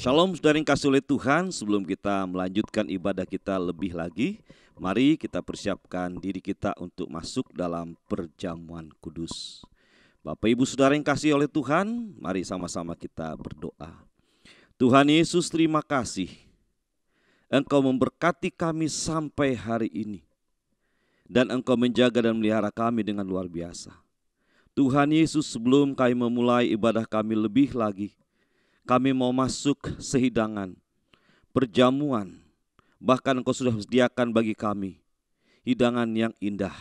Shalom saudara yang kasih oleh Tuhan, sebelum kita melanjutkan ibadah kita lebih lagi, mari kita persiapkan diri kita untuk masuk dalam perjamuan kudus. Bapak Ibu saudara yang kasih oleh Tuhan, mari sama-sama kita berdoa. Tuhan Yesus, terima kasih Engkau memberkati kami sampai hari ini, dan Engkau menjaga dan melihara kami dengan luar biasa. Tuhan Yesus, sebelum kami memulai ibadah kami lebih lagi, kami mau masuk sehidangan, perjamuan, bahkan Engkau sudah sediakan bagi kami hidangan yang indah,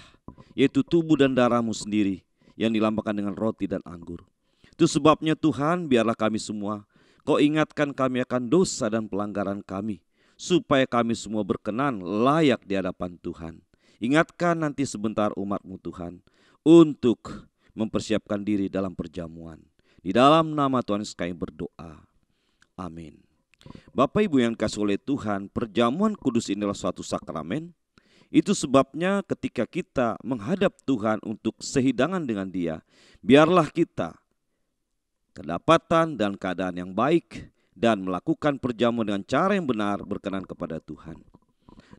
yaitu tubuh dan darah-Mu sendiri yang dilambangkan dengan roti dan anggur. Itu sebabnya Tuhan, biarlah kami semua, Kau ingatkan kami akan dosa dan pelanggaran kami, supaya kami semua berkenan layak di hadapan Tuhan. Ingatkan nanti sebentar umat-Mu Tuhan, untuk mempersiapkan diri dalam perjamuan. Di dalam nama Tuhan Yesus kami berdoa. Amin. Bapak Ibu yang dikasihi oleh Tuhan, perjamuan kudus ini adalah suatu sakramen. Itu sebabnya ketika kita menghadap Tuhan untuk sehidangan dengan Dia, biarlah kita kedapatan dan keadaan yang baik dan melakukan perjamuan dengan cara yang benar berkenan kepada Tuhan.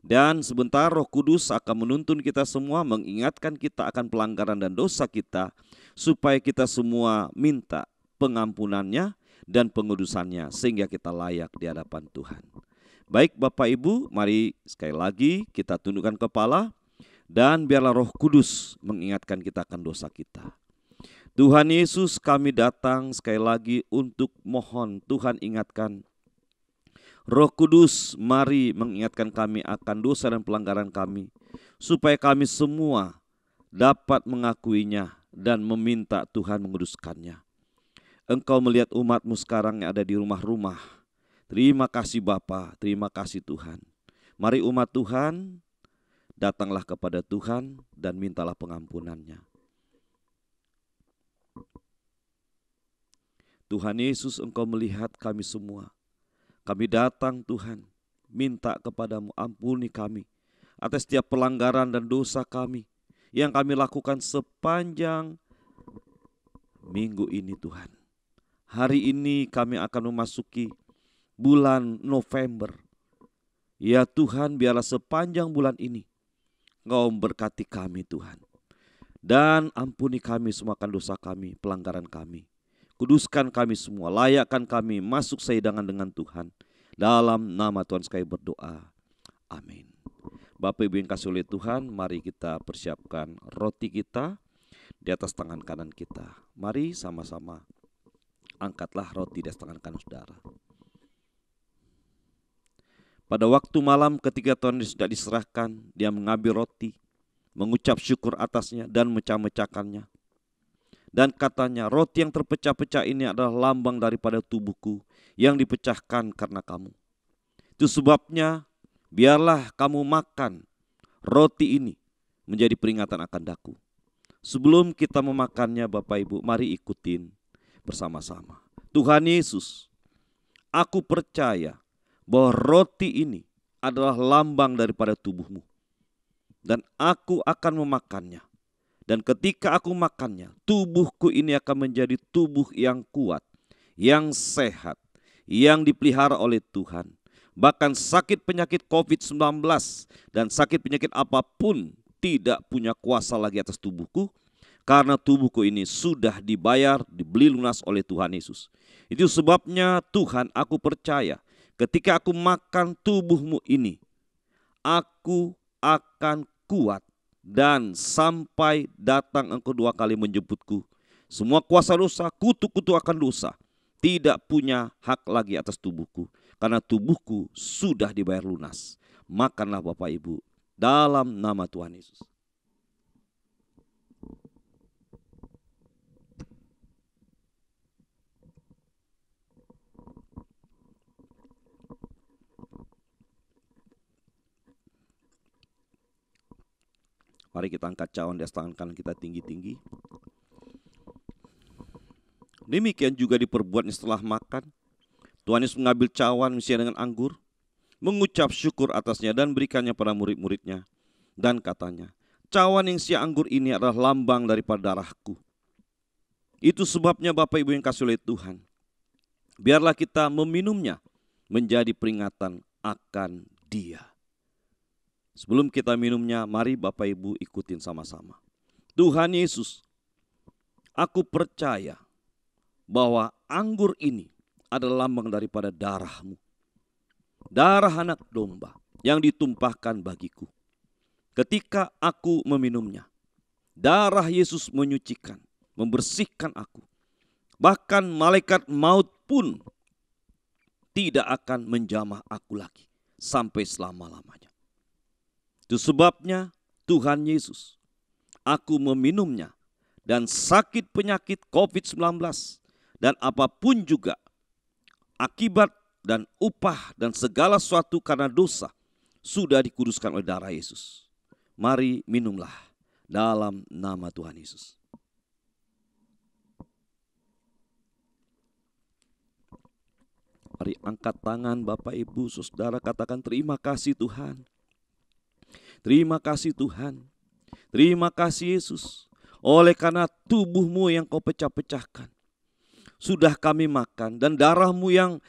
Dan sebentar Roh Kudus akan menuntun kita semua, mengingatkan kita akan pelanggaran dan dosa kita, supaya kita semua minta pengampunannya dan pengudusannya, sehingga kita layak di hadapan Tuhan. Baik Bapak Ibu, mari sekali lagi kita tundukkan kepala, dan biarlah Roh Kudus mengingatkan kita akan dosa kita. Tuhan Yesus, kami datang sekali lagi untuk mohon Tuhan ingatkan. Roh Kudus, mari mengingatkan kami akan dosa dan pelanggaran kami, supaya kami semua dapat mengakuinya dan meminta Tuhan menguduskannya. Engkau melihat umat-Mu sekarang yang ada di rumah-rumah. Terima kasih Bapa, terima kasih Tuhan. Mari umat Tuhan, datanglah kepada Tuhan dan mintalah pengampunannya. Tuhan Yesus, Engkau melihat kami semua. Kami datang Tuhan, minta kepadamu, ampuni kami atas setiap pelanggaran dan dosa kami yang kami lakukan sepanjang minggu ini Tuhan. Hari ini kami akan memasuki bulan November. Ya Tuhan, biarlah sepanjang bulan ini Engkau memberkati kami Tuhan. Dan ampuni kami semua akan dosa kami, pelanggaran kami. Kuduskan kami semua, layakkan kami masuk sehidangan dengan Tuhan. Dalam nama Tuhan kami berdoa. Amin. Bapak Ibu yang kasih oleh Tuhan, mari kita persiapkan roti kita di atas tangan kanan kita. Mari sama-sama angkatlah roti di atas tangan kanan saudara. Pada waktu malam ketika Tuhan Yesus sudah diserahkan, Dia mengambil roti, mengucap syukur atasnya dan mecah-mecahkannya. Dan katanya, roti yang terpecah-pecah ini adalah lambang daripada tubuhku yang dipecahkan karena kamu. Itu sebabnya biarlah kamu makan roti ini menjadi peringatan akan daku. Sebelum kita memakannya Bapak Ibu, mari ikutin bersama-sama. Tuhan Yesus, aku percaya bahwa roti ini adalah lambang daripada tubuh-Mu. Dan aku akan memakannya. Dan ketika aku makannya, tubuhku ini akan menjadi tubuh yang kuat, yang sehat, yang dipelihara oleh Tuhan. Bahkan sakit penyakit COVID-19 dan sakit penyakit apapun tidak punya kuasa lagi atas tubuhku, karena tubuhku ini sudah dibayar, dibeli lunas oleh Tuhan Yesus. Itu sebabnya Tuhan, aku percaya ketika aku makan tubuh-Mu ini, aku akan kuat. Dan sampai datang Engkau dua kali menjemputku, semua kuasa dosa, kutu-kutu akan dosa tidak punya hak lagi atas tubuhku, karena tubuhku sudah dibayar lunas. Makanlah Bapak Ibu dalam nama Tuhan Yesus. Mari kita angkat cawan di atas tangan kanan kita tinggi-tinggi. Demikian juga diperbuatnya setelah makan. Tuhan Yesus mengambil cawan isinya dengan anggur, mengucap syukur atasnya dan berikannya pada murid-muridnya. Dan katanya, cawan yang isi anggur ini adalah lambang daripada darahku. Itu sebabnya Bapak Ibu yang kasih oleh Tuhan, biarlah kita meminumnya menjadi peringatan akan Dia. Sebelum kita minumnya, mari Bapak Ibu ikutin sama-sama. Tuhan Yesus, aku percaya bahwa anggur ini adalah lambang daripada darah-Mu. Darah anak domba yang ditumpahkan bagiku. Ketika aku meminumnya, darah Yesus menyucikan, membersihkan aku. Bahkan malaikat maut pun tidak akan menjamah aku lagi sampai selama-lamanya. Itu sebabnya Tuhan Yesus, aku meminumnya dan sakit penyakit COVID-19 dan apapun juga akibat dan upah dan segala sesuatu karena dosa sudah dikuduskan oleh darah Yesus. Mari minumlah dalam nama Tuhan Yesus. Mari angkat tangan Bapak Ibu Saudara, katakan terima kasih Tuhan. Terima kasih Tuhan. Terima kasih Yesus. Oleh karena tubuh-Mu yang Kau pecah-pecahkan, sudah kami makan, dan darah-Mu yang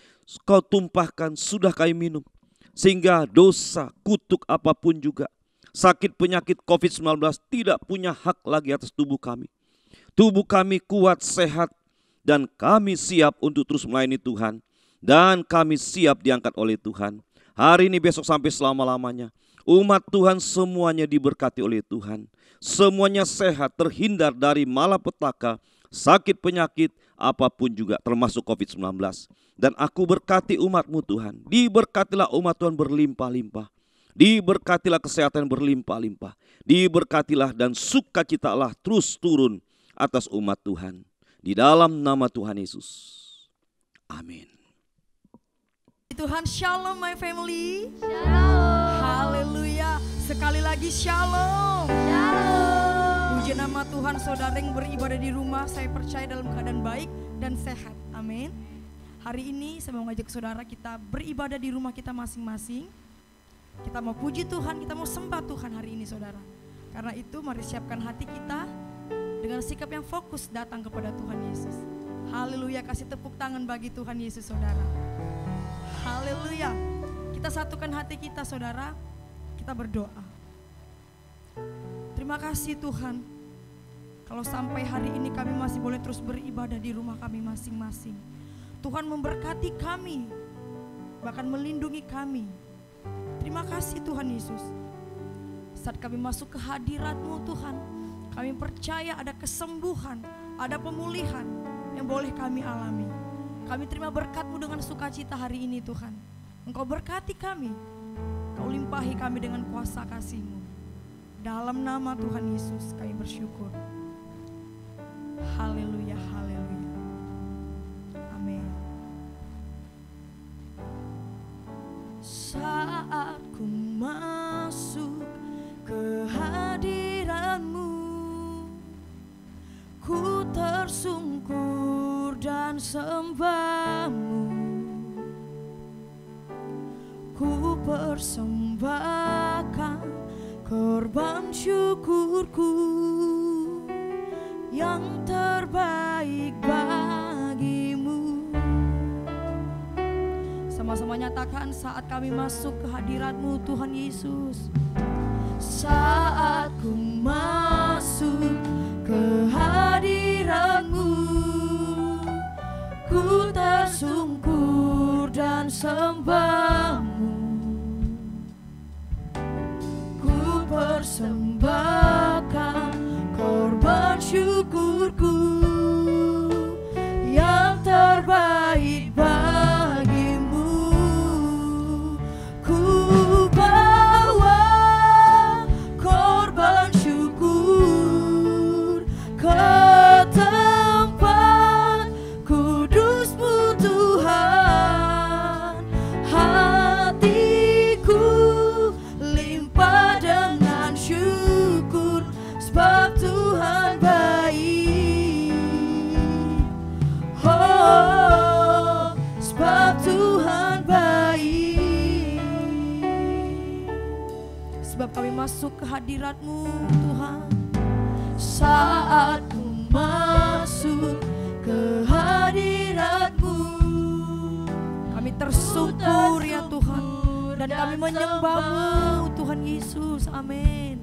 Kau tumpahkan sudah kami minum. Sehingga dosa, kutuk apapun juga, sakit penyakit COVID-19 tidak punya hak lagi atas tubuh kami. Tubuh kami kuat, sehat, dan kami siap untuk terus melayani Tuhan. Dan kami siap diangkat oleh Tuhan. Hari ini, besok, sampai selama-lamanya. Umat Tuhan semuanya diberkati oleh Tuhan. Semuanya sehat, terhindar dari malapetaka, sakit penyakit, apapun juga, termasuk COVID-19. Dan aku berkati umat-Mu Tuhan. Diberkatilah umat Tuhan berlimpah-limpah. Diberkatilah kesehatan berlimpah-limpah. Diberkatilah dan sukacitalah terus turun atas umat Tuhan. Di dalam nama Tuhan Yesus. Amin. Tuhan, shalom my family. Shalom. Haleluya. Sekali lagi shalom. Shalom. Puji nama Tuhan, saudara yang beribadah di rumah, saya percaya dalam keadaan baik dan sehat. Amin. Hari ini saya mau ngajak saudara kita beribadah di rumah kita masing-masing. Kita mau puji Tuhan, kita mau sembah Tuhan hari ini saudara. Karena itu mari siapkan hati kita dengan sikap yang fokus datang kepada Tuhan Yesus. Haleluya, kasih tepuk tangan bagi Tuhan Yesus saudara. Haleluya. Kita satukan hati kita saudara. Kita berdoa. Terima kasih Tuhan. Kalau sampai hari ini kami masih boleh terus beribadah di rumah kami masing-masing. Tuhan memberkati kami. Bahkan melindungi kami. Terima kasih Tuhan Yesus. Saat kami masuk ke hadirat-Mu Tuhan, kami percaya ada kesembuhan, ada pemulihan yang boleh kami alami. Kami terima berkat-Mu dengan sukacita hari ini Tuhan. Engkau berkati kami, Kau limpahi kami dengan kuasa kasih-Mu. Dalam nama Tuhan Yesus kami bersyukur. Haleluya, haleluya. Amin. Saat ku masuk ke hadirat-Mu, ku tersungkur dan sembah-Mu. Ku persembahkan korban syukurku yang terbaik bagi-Mu. Sama-sama nyatakan saat kami masuk ke hadirat-Mu Tuhan Yesus. Saat ku masuk ke hadirat-Mu, ku tersungkur dan sembah-Mu. Ku persembahkan korban syukurku yang terbaik bagi-Mu. Ku bawa korban syukur ke tempat kudus-Mu Tuhan. Hatiku limpah dengan syukur sebab Tuhan baik. Oh, sebab Tuhan baik. Sebab kami masuk ke hadirat-Mu Tuhan. Saat ku masuk ke hadirat-Mu, kami tersungkur ya Tuhan, dan kami menyembah-Mu Tuhan Yesus. Amin.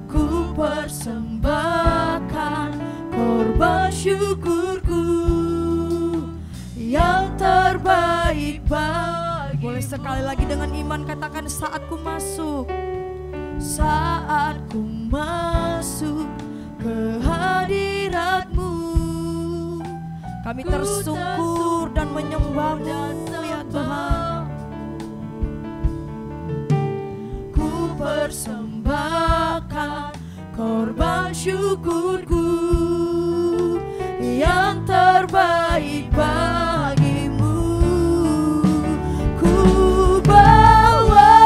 Ku persembahkan korban syukurku yang terbaik bagi. Boleh sekali lagi dengan iman katakan, saat ku masuk, saat ku masuk ke hadirat-Mu, kami tersungkur dan menyembah-Mu ya Tuhan. Ku persembahkan korban syukurku yang terbaik bagimu. Ku bawa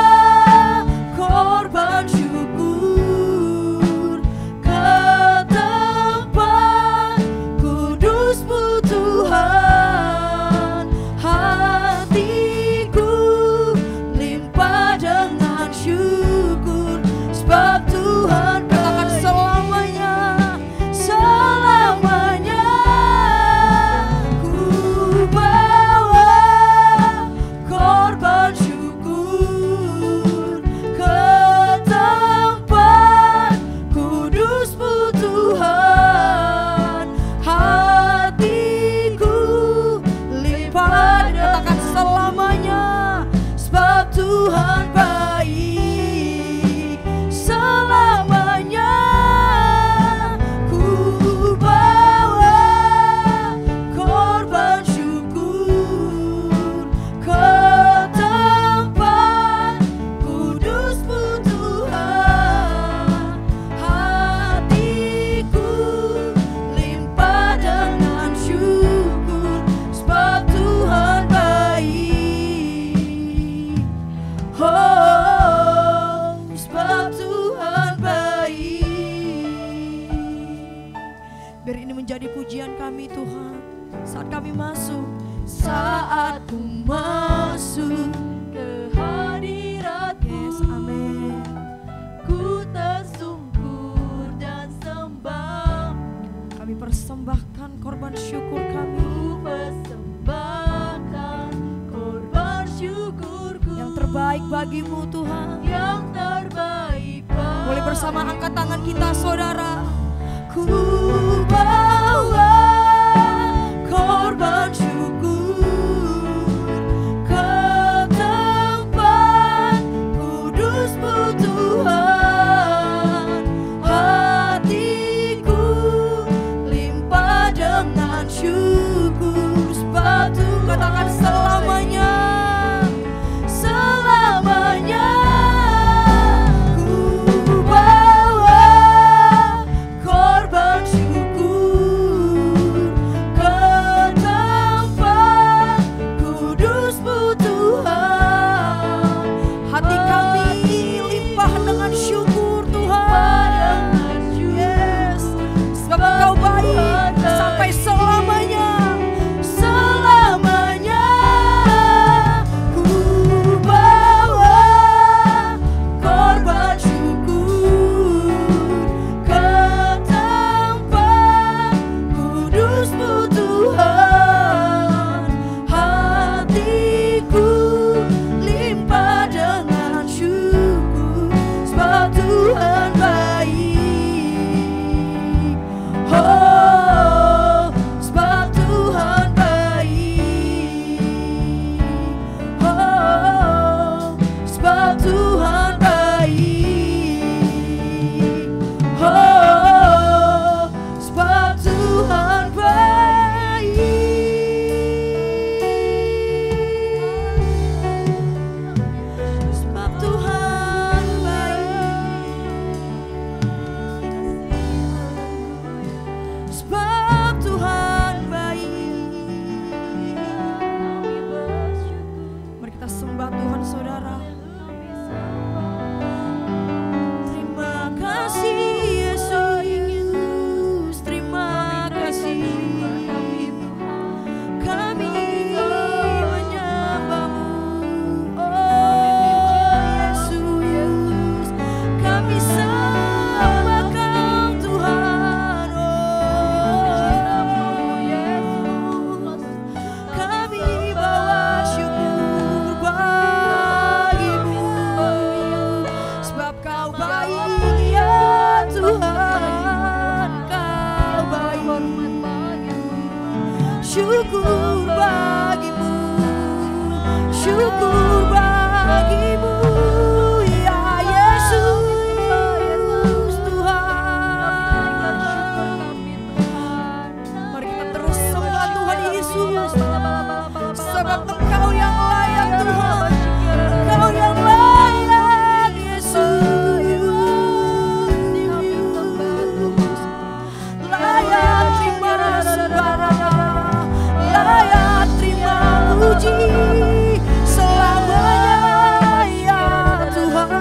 korban syukur ke tempat kudus-Mu Tuhan. Hatiku limpah dengan syukur, sebab Tuhan katakan selamanya, selamanya. Ku bawa korban syukur ke tempat kudus-Mu Tuhan. Hatiku limpah, katakan selamanya, sebab Tuhan baik selamanya. Ku bawa korban syukur ke tempat kudus-Mu Tuhan. Hatiku limpah dengan syukur, sebab Tuhan baik. Oh, sebab Tuhan baik. Biar ini menjadi pujian kami Tuhan, saat kami masuk, saat ku masuk ke hadirat-Mu. Yes, amin. Ku tersungkur dan sembah, kami persembahkan korban syukur kami. Ku persembahkan korban syukurku yang terbaik bagimu Tuhan, yang terbaik bagimu. Boleh bersama angkat tangan kita saudara. Ku bawa korban syukur ke tempat kudus-Mu Tuhan. Hatiku limpah dengan syukur, sebab Tuhan katakan selamanya, selamanya. Ku bawa korban syukur ke tempat syukur bagimu, syukur bagimu ya Yesus Tuhan. Mari kita terus sembah Tuhan Yesus, sebab Engkau yang layak Tuhan, Engkau yang layak Yesus. Layak terima sembah, layak terima puji selamanya ya Tuhan.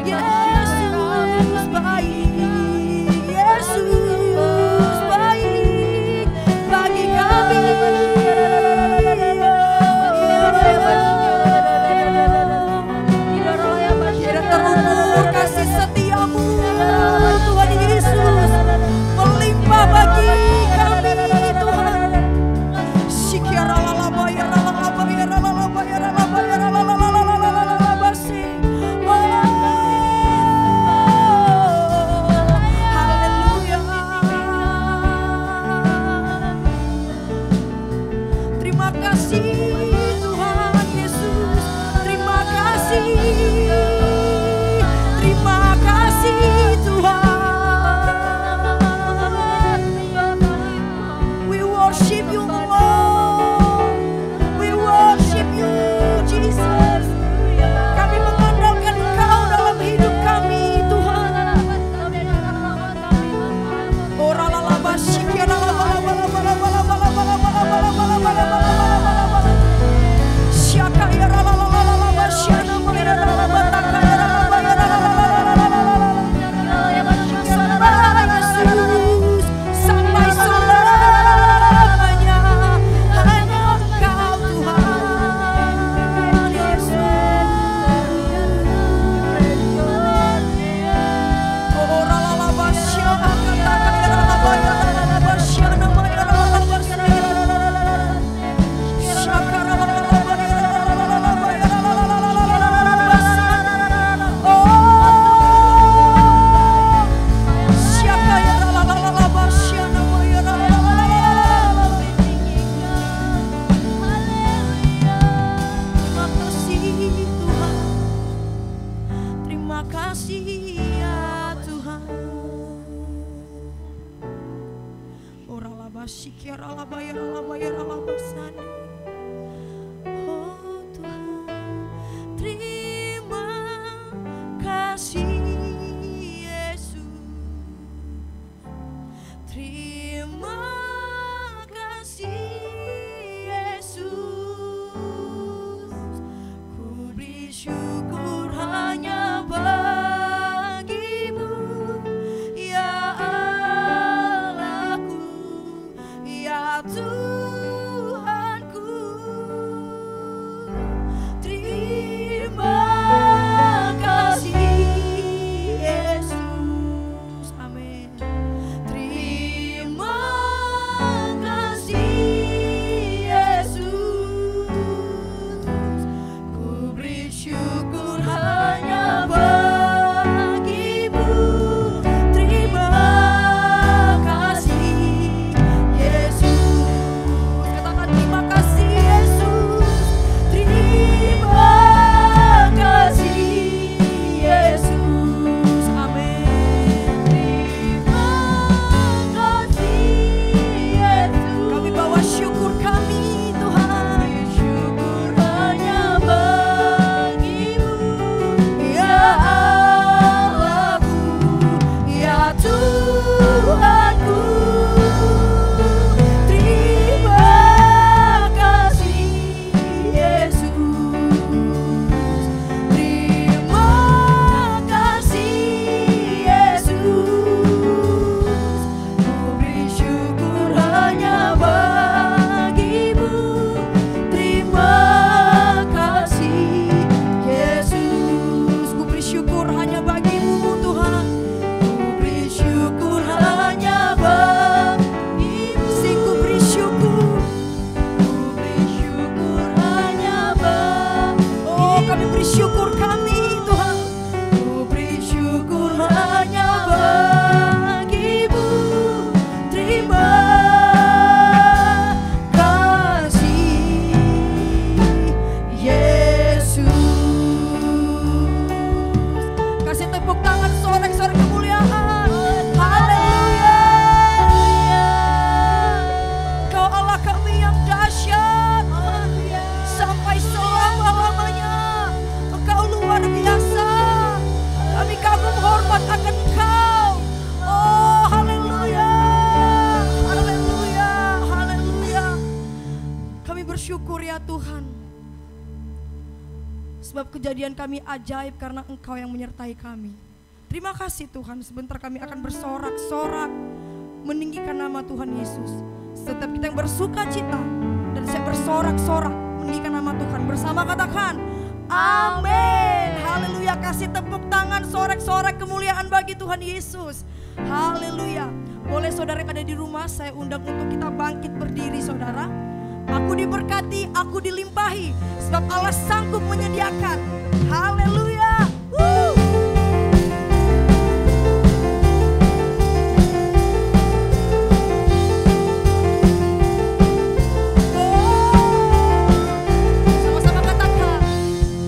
Yesus baik, Yesus baik bagi kami. Biar terukur kasih setiamu Tuhan Yesus melimpah bagi kami Tuhan. Haleluya. Terima kasih Tuhan Yesus, terima kasih, terima kasih Tuhan. We worship you Lord, we worship you Jesus. Kami mengandalkan Engkau dalam hidup kami Tuhan. Ora la la basyiki la la la la la la la la la la. Syaka ya la la la la la basyana ya la la bataka ya la la la la la. Sembah Yesus sampai selamanya, hanya Engkau Tuhan Yesus. Ora la la basyaka bataka ya la la la basyana ya la la la basyana. Syaka la la la la la terima kasih ya Tuhan. Ora la basyiki ora la bayar la bayar la basani. Oh Tuhan, terima kasih Yesus, terima kasih Yesus. Ku beri syukur hanya bagimu ya Allahku, ya Tuhanku. Terima kasih Yesus, amin. Terima kasih Yesus. Ku beri syukur hanya bagimu. Terima kasih Yesus. Katakan terima kasih Yesus. Terima kasih Yesus, amin. Terima kasih Yesus. Kami bawa syukur kami Tuhan. Syukur hanya bagimu ya Allahku, ya Tuhanku. Terima kasih Yesus. Terima kasih Yesus. Ku beri syukur hanya bagimu. Terima kasih Yesus. Ku beri syukur hanya bagimu Tuhan. Ku beri syukur hanya bagimu. Sing ku beri syukur. Ku beri syukur hanya bagimu. Oh kami beri syukur kami Tuhan. Ku beri syukur hanya bagimu. Sebab kejadian kami ajaib karena Engkau yang menyertai kami. Terima kasih Tuhan, sebentar kami akan bersorak-sorak meninggikan nama Tuhan Yesus. Setiap kita yang bersuka cita dan saya bersorak-sorak meninggikan nama Tuhan bersama, katakan amin. Haleluya. Kasih tepuk tangan, sorak-sorak kemuliaan bagi Tuhan Yesus. Haleluya. Boleh saudara yang ada di rumah, saya undang untuk kita bangkit berdiri saudara. Aku diberkati, aku dilimpahi, sebab Allah sanggup menyediakan. Haleluya. Sama-sama katakan,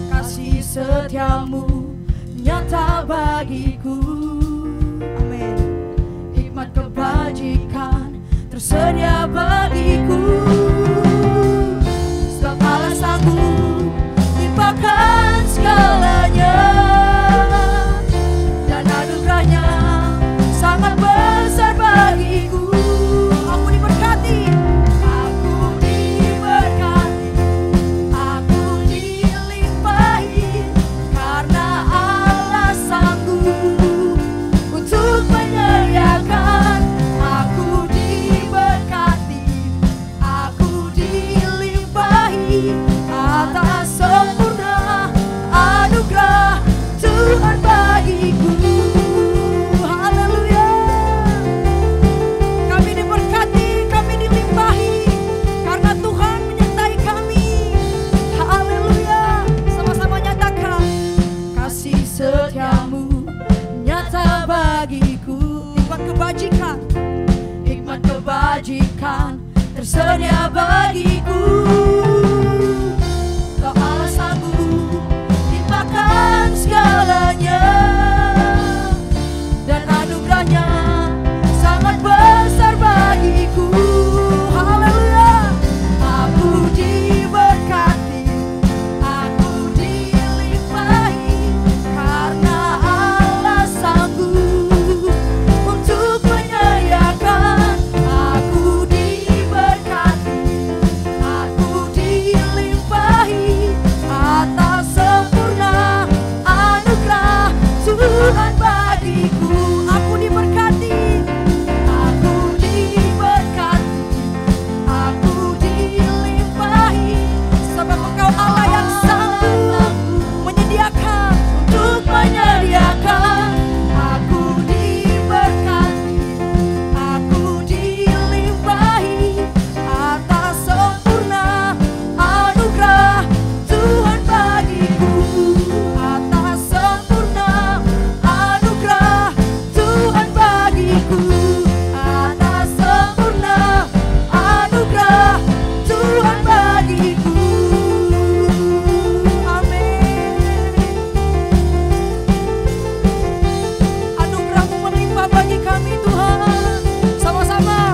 kasih setiamu nyata bagiku. Amin. Hikmat kebajikan tersedia bagiku. Sebab Allah sanggup limpahkan segalanya, dan anugerahnya sangat besar bagiku. Aku diberkati, aku diberkati, aku dilimpahi, karena Allah sanggup untuk menyediakan. Aku diberkati, aku dilimpahi, atas sempurna anugerah Tuhan bagiku. Haleluya. Kami diberkati, kami dilimpahi, karena Tuhan menyertai kami. Haleluya. Sama-sama nyatakan, kasih setiamu nyata bagiku. Hikmat kebajikan, hikmat kebajikan tersedia bagiku. Kau Allah sanggup limpahkan segalanya, dan anugerahnya sangat besar bagiku. Haleluya. Aku diberkati, aku dilimpahi, karena Allah sanggup untuk menyediakan. Aku diberkati, aku dilimpahi, atas sempurna anugerah Tuhan bagiku. Aku diberkati, aku diberkati, aku dilimpahi, sebab Engkau Allah yang sanggup menyediakan, untuk menyediakan. Aku diberkati, aku dilimpahi, atas sempurna anugerah Tuhan bagiku. Atas sempurna anugerah Tuhan bagiku. Atas sempurna anugerah Tuhan bagiku. Amin. Anugerah-Mu melimpah bagi kami Tuhan. Sama-sama.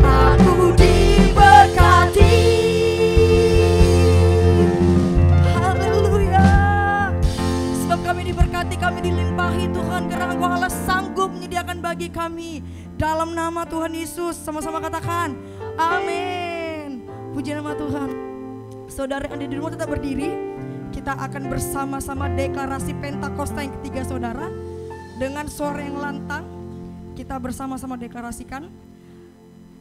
Aku diberkati. Haleluya. Sebab kami diberkati, kami dilimpahi Tuhan, karena Engkau Allah sanggup menyediakan bagi kami. Dalam nama Tuhan Yesus, sama-sama katakan amin. Puji nama Tuhan. Saudara yang ada di rumah tetap berdiri. Kita akan bersama-sama deklarasi Pentakosta yang ketiga saudara. Dengan suara yang lantang kita bersama-sama deklarasikan.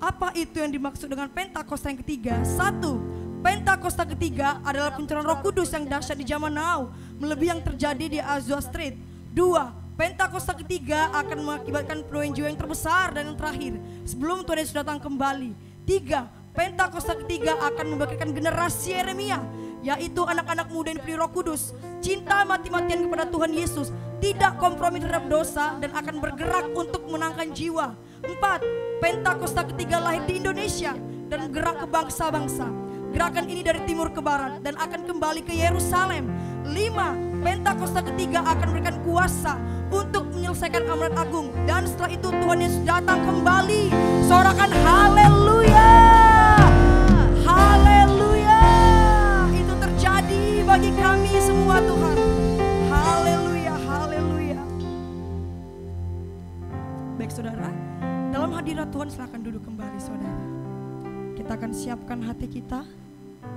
Apa itu yang dimaksud dengan Pentakosta yang ketiga? 1. Pentakosta ketiga adalah pencurahan Roh Kudus yang dahsyat di zaman now, melebihi yang terjadi di Azusa Street. 2. Pentakosta ketiga akan mengakibatkan penuaian jiwa yang terbesar dan yang terakhir sebelum Tuhan Yesus datang kembali. 3. Pentakosta ketiga akan membangkitkan generasi Yeremia, yaitu anak-anak muda yang diberi Roh Kudus, cinta mati-matian kepada Tuhan Yesus, tidak kompromi terhadap dosa, dan akan bergerak untuk menangkan jiwa. 4. Pentakosta ketiga lahir di Indonesia dan bergerak ke bangsa-bangsa. Gerakan ini dari timur ke barat dan akan kembali ke Yerusalem. 5. Pentakosta ketiga akan memberikan kuasa untuk menyelesaikan amanat agung, dan setelah itu Tuhan Yesus datang kembali. Sorakan haleluya. Haleluya. Itu terjadi bagi kami semua Tuhan. Haleluya, haleluya. Baik saudara, dalam hadirat Tuhan silakan duduk kembali saudara. Kita akan siapkan hati kita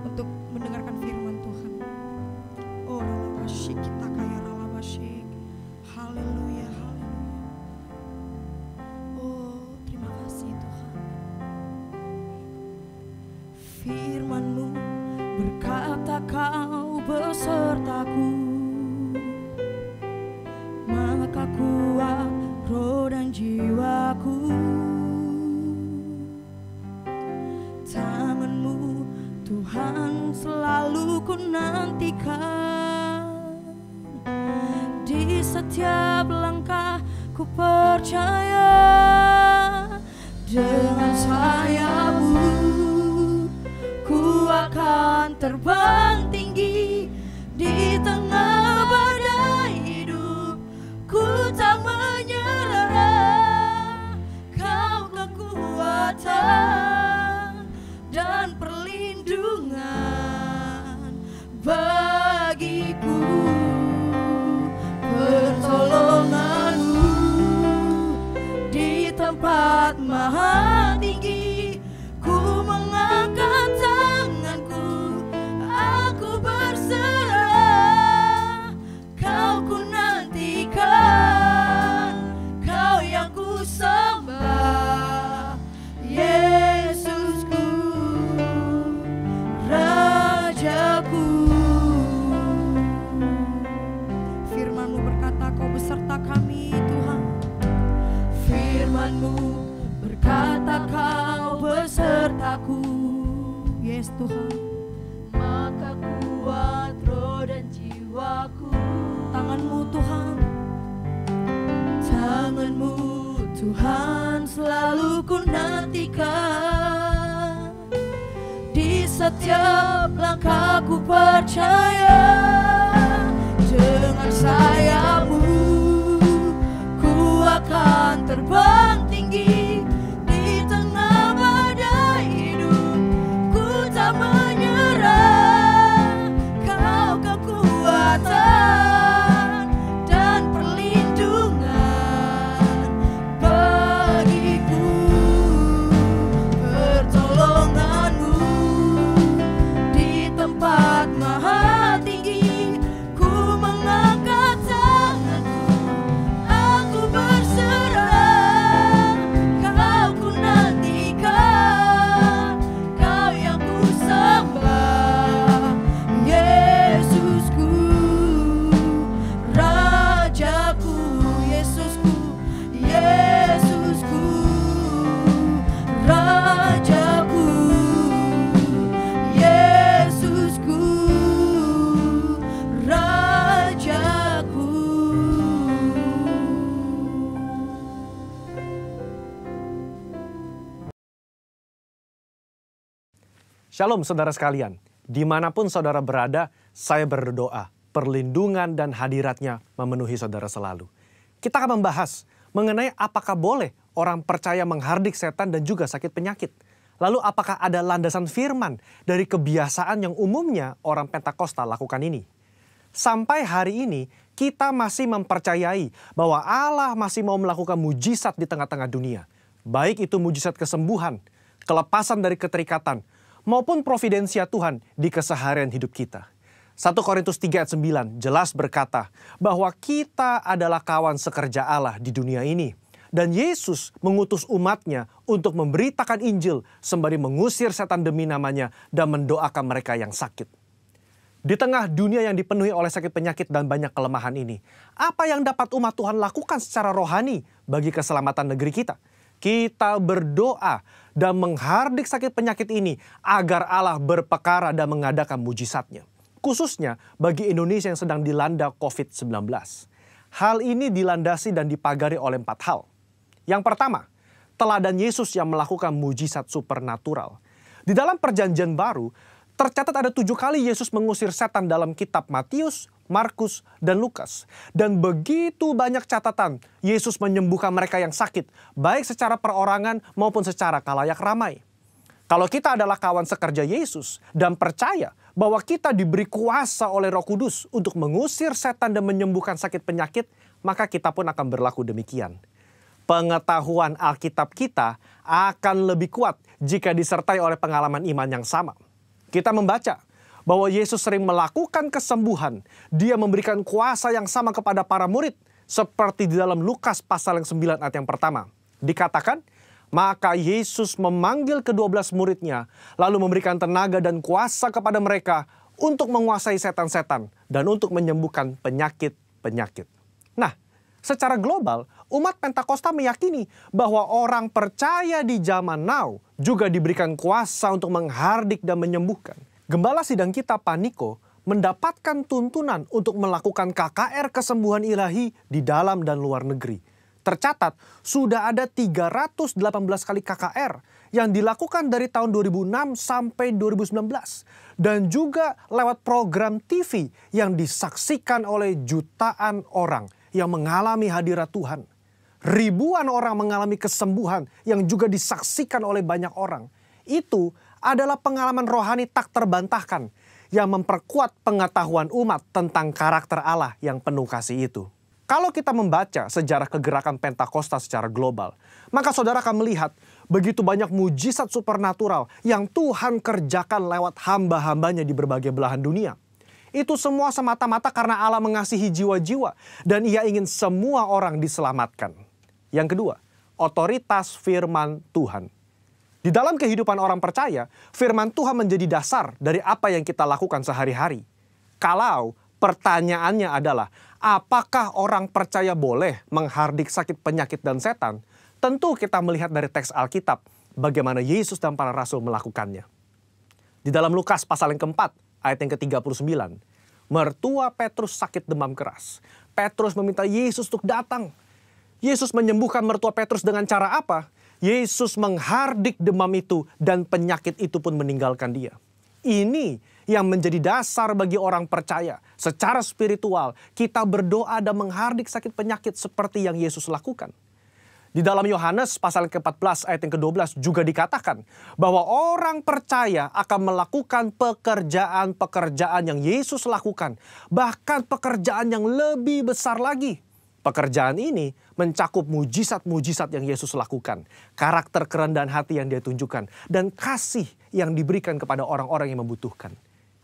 untuk mendengarkan firman Tuhan. Oh Shikita kaya ralabashik. Haleluya, haleluya. Oh, terima kasih Tuhan. Firman-Mu berkata Kau besertaku, maka kuat roh dan jiwaku. Tangan-Mu Tuhan selalu ku nantikan, di setiap langkah ku percaya. Dengan sayap-Mu ku akan terbang tinggi di tengah badai hidup. Ku tak menyerah, Kau kekuatan dan perlindungan bagiku. Pertolongan-Mu di tempat maha tinggi. Ku mengangkat tanganku, aku berserah. Kau ku nantikan, Kau yang ku sembah. Yesusku, Rajaku. Firman-Mu berkata Kau beserta kami Tuhan. Firman-Mu berkata Kau besertaku. Yes Tuhan. Maka kuat roh dan jiwaku. Tangan-Mu Tuhan, Tangan-Mu Tuhan selalu ku nantikan, di setiap langkah ku percaya. Dengan sayap-Mu ku akan terbang tinggi di tengah badai hidup. Ku tak menyerah, Kau kekuatan dan perlindungan bagiku. Pertolongan-Mu di tempat maha tinggi. Ku mengangkat tanganku, aku berserah. Kau ku nantikan, Kau yang ku sembah. Yesusku, Rajaku. Yesusku, Yesusku, Rajaku. Yesusku, Rajaku. Shalom saudara sekalian, dimanapun saudara berada, saya berdoa, perlindungan dan hadiratnya memenuhi saudara selalu. Kita akan membahas mengenai apakah boleh orang percaya menghardik setan dan juga sakit penyakit. Lalu apakah ada landasan firman dari kebiasaan yang umumnya orang Pentakosta lakukan ini? Sampai hari ini kita masih mempercayai bahwa Allah masih mau melakukan mujizat di tengah-tengah dunia. Baik itu mujizat kesembuhan, kelepasan dari keterikatan, maupun providensia Tuhan di keseharian hidup kita. 1 Korintus 3 ayat 9 jelas berkata bahwa kita adalah kawan sekerja Allah di dunia ini. Dan Yesus mengutus umatnya untuk memberitakan Injil sembari mengusir setan demi namanya dan mendoakan mereka yang sakit. Di tengah dunia yang dipenuhi oleh sakit penyakit dan banyak kelemahan ini, apa yang dapat umat Tuhan lakukan secara rohani bagi keselamatan negeri kita? Kita berdoa dan menghardik sakit penyakit ini agar Allah berpekara dan mengadakan mujizatnya. Khususnya bagi Indonesia yang sedang dilanda COVID-19. Hal ini dilandasi dan dipagari oleh 4 hal. Yang pertama, teladan Yesus yang melakukan mujizat supernatural. Di dalam perjanjian baru, tercatat ada 7 kali Yesus mengusir setan dalam kitab Matius, Markus, dan Lukas. Dan begitu banyak catatan Yesus menyembuhkan mereka yang sakit, baik secara perorangan maupun secara khalayak ramai. Kalau kita adalah kawan sekerja Yesus dan percaya bahwa kita diberi kuasa oleh Roh Kudus untuk mengusir setan dan menyembuhkan sakit penyakit, maka kita pun akan berlaku demikian. Pengetahuan Alkitab kita akan lebih kuat jika disertai oleh pengalaman iman yang sama. Kita membaca bahwa Yesus sering melakukan kesembuhan. Dia memberikan kuasa yang sama kepada para murid. Seperti di dalam Lukas pasal yang 9 ayat yang pertama. Dikatakan, maka Yesus memanggil ke-12 muridnya, lalu memberikan tenaga dan kuasa kepada mereka untuk menguasai setan-setan dan untuk menyembuhkan penyakit-penyakit. Nah, secara global, umat Pentakosta meyakini bahwa orang percaya di zaman now juga diberikan kuasa untuk menghardik dan menyembuhkan. Gembala sidang kita, Pak Niko, mendapatkan tuntunan untuk melakukan KKR kesembuhan ilahi di dalam dan luar negeri. Tercatat, sudah ada 318 kali KKR yang dilakukan dari tahun 2006 sampai 2019. Dan juga lewat program TV yang disaksikan oleh jutaan orang yang mengalami hadirat Tuhan. Ribuan orang mengalami kesembuhan yang juga disaksikan oleh banyak orang. Itu adalah pengalaman rohani tak terbantahkan yang memperkuat pengetahuan umat tentang karakter Allah yang penuh kasih itu. Kalau kita membaca sejarah kegerakan Pentakosta secara global, maka saudara akan melihat begitu banyak mujizat supernatural yang Tuhan kerjakan lewat hamba-hambanya di berbagai belahan dunia. Itu semua semata-mata karena Allah mengasihi jiwa-jiwa dan Ia ingin semua orang diselamatkan. Yang kedua, otoritas firman Tuhan. Di dalam kehidupan orang percaya, firman Tuhan menjadi dasar dari apa yang kita lakukan sehari-hari. Kalau pertanyaannya adalah, apakah orang percaya boleh menghardik sakit, penyakit, dan setan? Tentu kita melihat dari teks Alkitab bagaimana Yesus dan para rasul melakukannya. Di dalam Lukas pasal yang keempat, ayat yang ke-39, mertua Petrus sakit demam keras. Petrus meminta Yesus untuk datang. Yesus menyembuhkan mertua Petrus dengan cara apa? Yesus menghardik demam itu dan penyakit itu pun meninggalkan dia. Ini yang menjadi dasar bagi orang percaya. Secara spiritual, kita berdoa dan menghardik sakit penyakit seperti yang Yesus lakukan. Di dalam Yohanes pasal ke-14 ayat yang ke-12 juga dikatakan bahwa orang percaya akan melakukan pekerjaan-pekerjaan yang Yesus lakukan. Bahkan pekerjaan yang lebih besar lagi. Pekerjaan ini mencakup mujizat-mujizat yang Yesus lakukan. Karakter kerendahan hati yang dia tunjukkan. Dan kasih yang diberikan kepada orang-orang yang membutuhkan.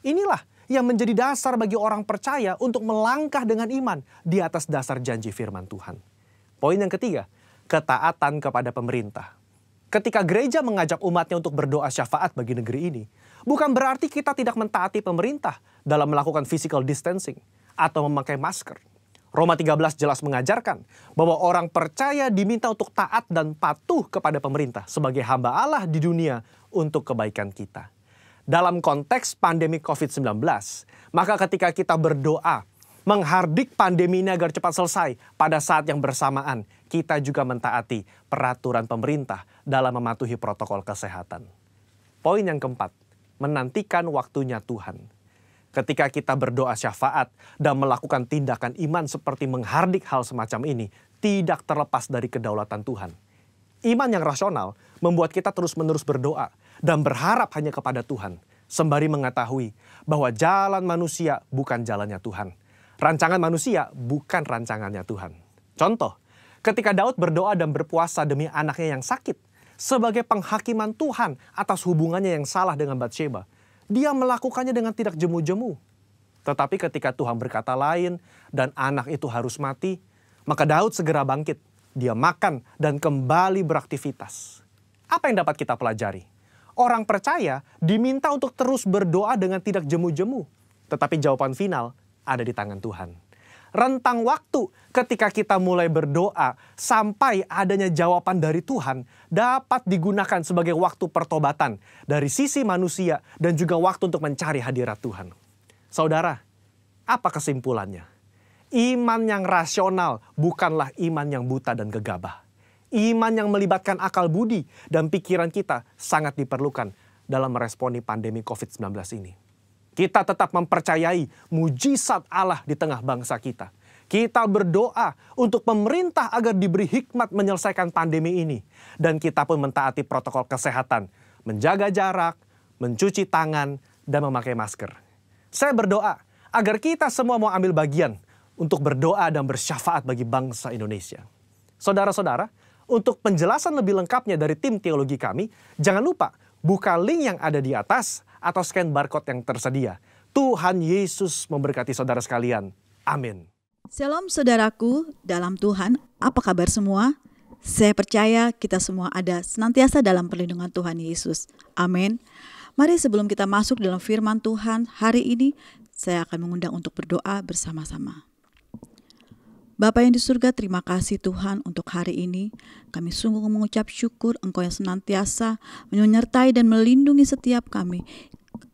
Inilah yang menjadi dasar bagi orang percaya untuk melangkah dengan iman di atas dasar janji firman Tuhan. Poin yang ketiga, ketaatan kepada pemerintah. Ketika gereja mengajak umatnya untuk berdoa syafaat bagi negeri ini, bukan berarti kita tidak mentaati pemerintah dalam melakukan physical distancing atau memakai masker. Roma 13 jelas mengajarkan bahwa orang percaya diminta untuk taat dan patuh kepada pemerintah sebagai hamba Allah di dunia untuk kebaikan kita. Dalam konteks pandemi COVID-19, maka ketika kita berdoa menghardik pandemi ini agar cepat selesai, pada saat yang bersamaan kita juga mentaati peraturan pemerintah dalam mematuhi protokol kesehatan. Poin yang keempat, menantikan waktunya Tuhan. Ketika kita berdoa syafaat dan melakukan tindakan iman seperti menghardik hal semacam ini, tidak terlepas dari kedaulatan Tuhan. Iman yang rasional membuat kita terus-menerus berdoa dan berharap hanya kepada Tuhan, sembari mengetahui bahwa jalan manusia bukan jalannya Tuhan. Rancangan manusia bukan rancangannya Tuhan. Contoh, ketika Daud berdoa dan berpuasa demi anaknya yang sakit, sebagai penghakiman Tuhan atas hubungannya yang salah dengan Batsheba, dia melakukannya dengan tidak jemu-jemu. Tetapi ketika Tuhan berkata lain dan anak itu harus mati, maka Daud segera bangkit. Dia makan dan kembali beraktivitas. Apa yang dapat kita pelajari? Orang percaya diminta untuk terus berdoa dengan tidak jemu-jemu. Tetapi jawaban final ada di tangan Tuhan. Rentang waktu ketika kita mulai berdoa sampai adanya jawaban dari Tuhan dapat digunakan sebagai waktu pertobatan dari sisi manusia dan juga waktu untuk mencari hadirat Tuhan. Saudara, apa kesimpulannya? Iman yang rasional bukanlah iman yang buta dan gegabah. Iman yang melibatkan akal budi dan pikiran kita sangat diperlukan dalam meresponi pandemi COVID-19 ini. Kita tetap mempercayai mujizat Allah di tengah bangsa kita. Kita berdoa untuk pemerintah agar diberi hikmat menyelesaikan pandemi ini. Dan kita pun mentaati protokol kesehatan, menjaga jarak, mencuci tangan, dan memakai masker. Saya berdoa agar kita semua mau ambil bagian untuk berdoa dan bersyafaat bagi bangsa Indonesia. Saudara-saudara, untuk penjelasan lebih lengkapnya dari tim teologi kami, jangan lupa buka link yang ada di atas atau scan barcode yang tersedia. Tuhan Yesus memberkati saudara sekalian. Amin. Shalom saudaraku dalam Tuhan, apa kabar semua? Saya percaya kita semua ada senantiasa dalam perlindungan Tuhan Yesus. Amin. Mari sebelum kita masuk dalam firman Tuhan hari ini, saya akan mengundang untuk berdoa bersama-sama. Bapa yang di surga, terima kasih Tuhan untuk hari ini. Kami sungguh mengucap syukur Engkau yang senantiasa menyertai dan melindungi setiap kami.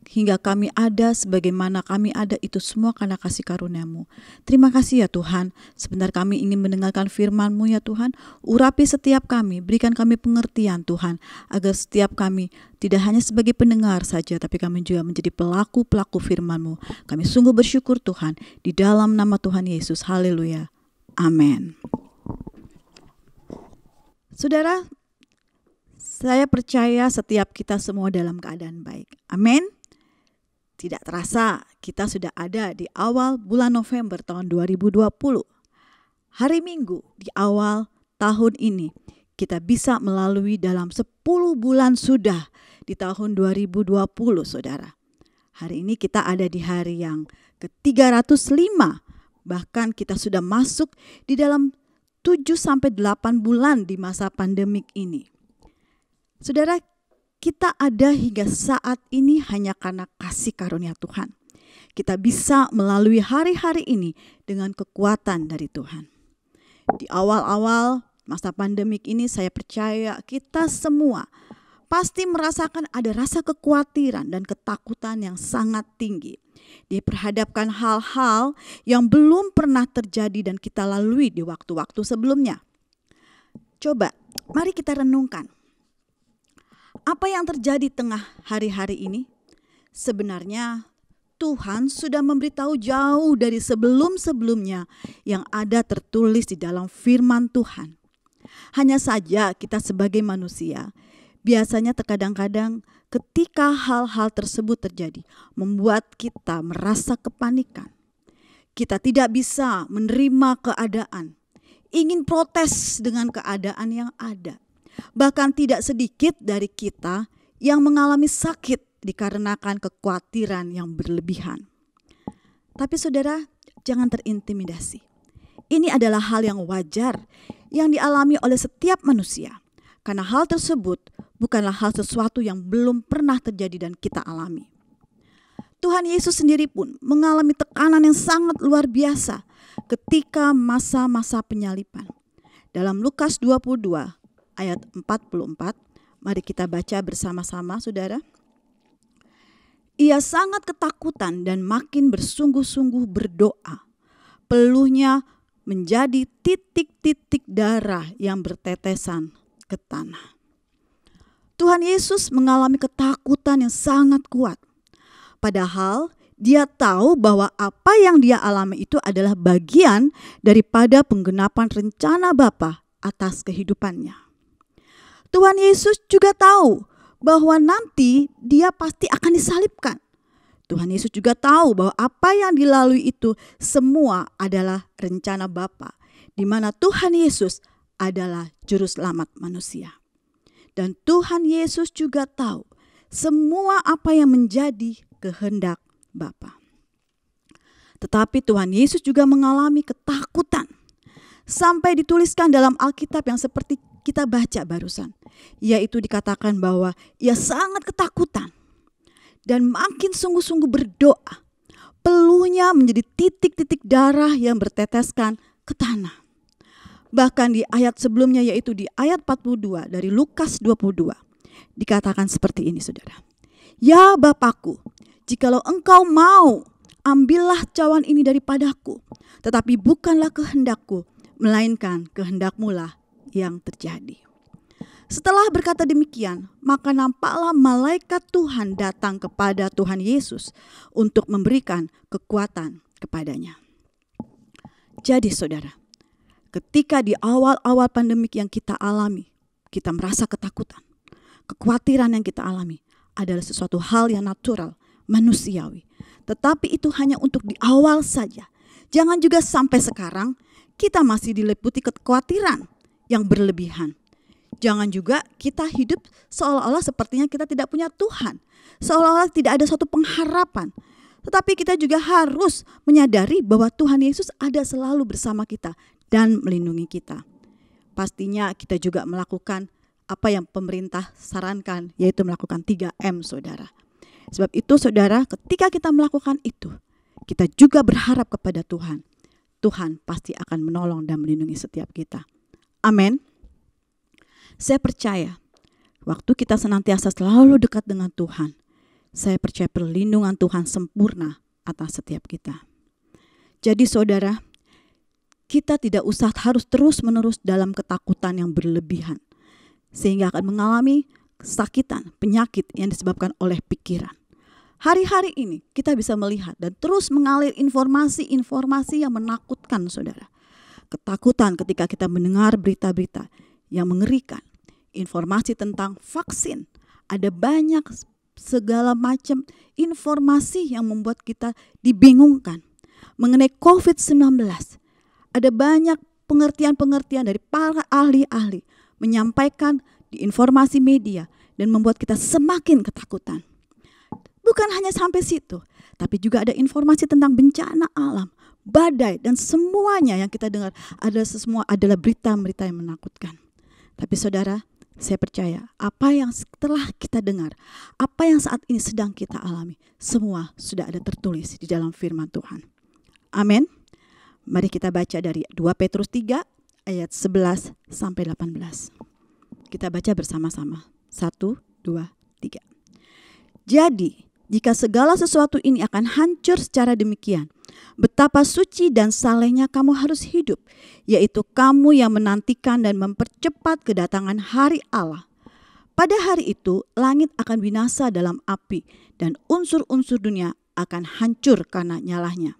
Hingga kami ada sebagaimana kami ada itu semua karena kasih karunia-Mu. Terima kasih ya Tuhan. Sebentar kami ingin mendengarkan firman-Mu ya Tuhan. Urapi setiap kami, berikan kami pengertian Tuhan. Agar setiap kami tidak hanya sebagai pendengar saja, tapi kami juga menjadi pelaku-pelaku firman-Mu. Kami sungguh bersyukur Tuhan. Di dalam nama Tuhan Yesus. Haleluya. Amin. Saudara, saya percaya setiap kita semua dalam keadaan baik. Amin. Tidak terasa kita sudah ada di awal bulan November tahun 2020. Hari Minggu di awal tahun ini kita bisa melalui dalam 10 bulan sudah di tahun 2020 saudara. Hari ini kita ada di hari yang ke-305. Bahkan kita sudah masuk di dalam 7-8 bulan di masa pandemik ini. Saudara, kita ada hingga saat ini hanya karena kasih karunia Tuhan. Kita bisa melalui hari-hari ini dengan kekuatan dari Tuhan. Di awal-awal masa pandemik ini saya percaya kita semua pasti merasakan ada rasa kekhawatiran dan ketakutan yang sangat tinggi. Diperhadapkan hal-hal yang belum pernah terjadi dan kita lalui di waktu-waktu sebelumnya. Coba, mari kita renungkan. Apa yang terjadi tengah hari-hari ini? Sebenarnya Tuhan sudah memberitahu jauh dari sebelum-sebelumnya yang ada tertulis di dalam firman Tuhan. Hanya saja kita sebagai manusia, biasanya terkadang-kadang ketika hal-hal tersebut terjadi, membuat kita merasa kepanikan. Kita tidak bisa menerima keadaan, ingin protes dengan keadaan yang ada. Bahkan tidak sedikit dari kita yang mengalami sakit dikarenakan kekhawatiran yang berlebihan. Tapi saudara, jangan terintimidasi. Ini adalah hal yang wajar yang dialami oleh setiap manusia. Karena hal tersebut bukanlah hal sesuatu yang belum pernah terjadi dan kita alami. Tuhan Yesus sendiri pun mengalami tekanan yang sangat luar biasa ketika masa-masa penyaliban. Dalam Lukas 22 ayat 44, mari kita baca bersama-sama saudara. Ia sangat ketakutan dan makin bersungguh-sungguh berdoa. Peluhnya menjadi titik-titik darah yang bertetesan ke tanah. Tuhan Yesus mengalami ketakutan yang sangat kuat. Padahal dia tahu bahwa apa yang dia alami itu adalah bagian daripada penggenapan rencana Bapa atas kehidupannya. Tuhan Yesus juga tahu bahwa nanti dia pasti akan disalibkan. Tuhan Yesus juga tahu bahwa apa yang dilalui itu semua adalah rencana Bapa, di mana Tuhan Yesus adalah juru selamat manusia. Dan Tuhan Yesus juga tahu semua apa yang menjadi kehendak Bapa. Tetapi Tuhan Yesus juga mengalami ketakutan. Sampai dituliskan dalam Alkitab yang seperti kita baca barusan. Yaitu dikatakan bahwa ia sangat ketakutan. Dan makin sungguh-sungguh berdoa. Peluhnya menjadi titik-titik darah yang berteteskan ke tanah. Bahkan di ayat sebelumnya yaitu di ayat 42 dari Lukas 22. Dikatakan seperti ini saudara. Ya Bapakku, jikalau engkau mau, ambillah cawan ini daripadaku. Tetapi bukanlah kehendakku, melainkan kehendak-Mu lah yang terjadi. Setelah berkata demikian, maka nampaklah malaikat Tuhan datang kepada Tuhan Yesus untuk memberikan kekuatan kepadanya. Jadi saudara, ketika di awal-awal pandemik yang kita alami, kita merasa ketakutan. Kekhawatiran yang kita alami adalah sesuatu hal yang natural, manusiawi. Tetapi itu hanya untuk di awal saja. Jangan juga sampai sekarang kita masih diliputi kekhawatiran yang berlebihan. Jangan juga kita hidup seolah-olah sepertinya kita tidak punya Tuhan. Seolah-olah tidak ada suatu pengharapan. Tetapi kita juga harus menyadari bahwa Tuhan Yesus ada selalu bersama kita dan melindungi kita. Pastinya kita juga melakukan apa yang pemerintah sarankan, yaitu melakukan 3M, saudara. Sebab itu, saudara, ketika kita melakukan itu, kita juga berharap kepada Tuhan. Tuhan pasti akan menolong dan melindungi setiap kita. Amin. Saya percaya, waktu kita senantiasa selalu dekat dengan Tuhan, saya percaya perlindungan Tuhan sempurna atas setiap kita. Jadi saudara, kita tidak usah harus terus-menerus dalam ketakutan yang berlebihan, sehingga akan mengalami kesakitan, penyakit yang disebabkan oleh pikiran. Hari-hari ini kita bisa melihat dan terus mengalir informasi-informasi yang menakutkan, saudara. Ketakutan ketika kita mendengar berita-berita yang mengerikan. Informasi tentang vaksin, ada banyak segala macam informasi yang membuat kita dibingungkan. Mengenai COVID-19, ada banyak pengertian-pengertian dari para ahli-ahli menyampaikan di informasi media dan membuat kita semakin ketakutan. Bukan hanya sampai situ, tapi juga ada informasi tentang bencana alam, badai, dan semuanya yang kita dengar semua adalah berita-berita yang menakutkan. Tapi saudara, saya percaya apa yang setelah kita dengar, apa yang saat ini sedang kita alami, semua sudah ada tertulis di dalam firman Tuhan. Amin. Mari kita baca dari 2 Petrus 3 ayat 11 sampai 18. Kita baca bersama-sama. 1, 2, 3. Jadi, jika segala sesuatu ini akan hancur secara demikian, betapa suci dan salehnya kamu harus hidup, yaitu kamu yang menantikan dan mempercepat kedatangan hari Allah. Pada hari itu, langit akan binasa dalam api dan unsur-unsur dunia akan hancur karena nyalanya.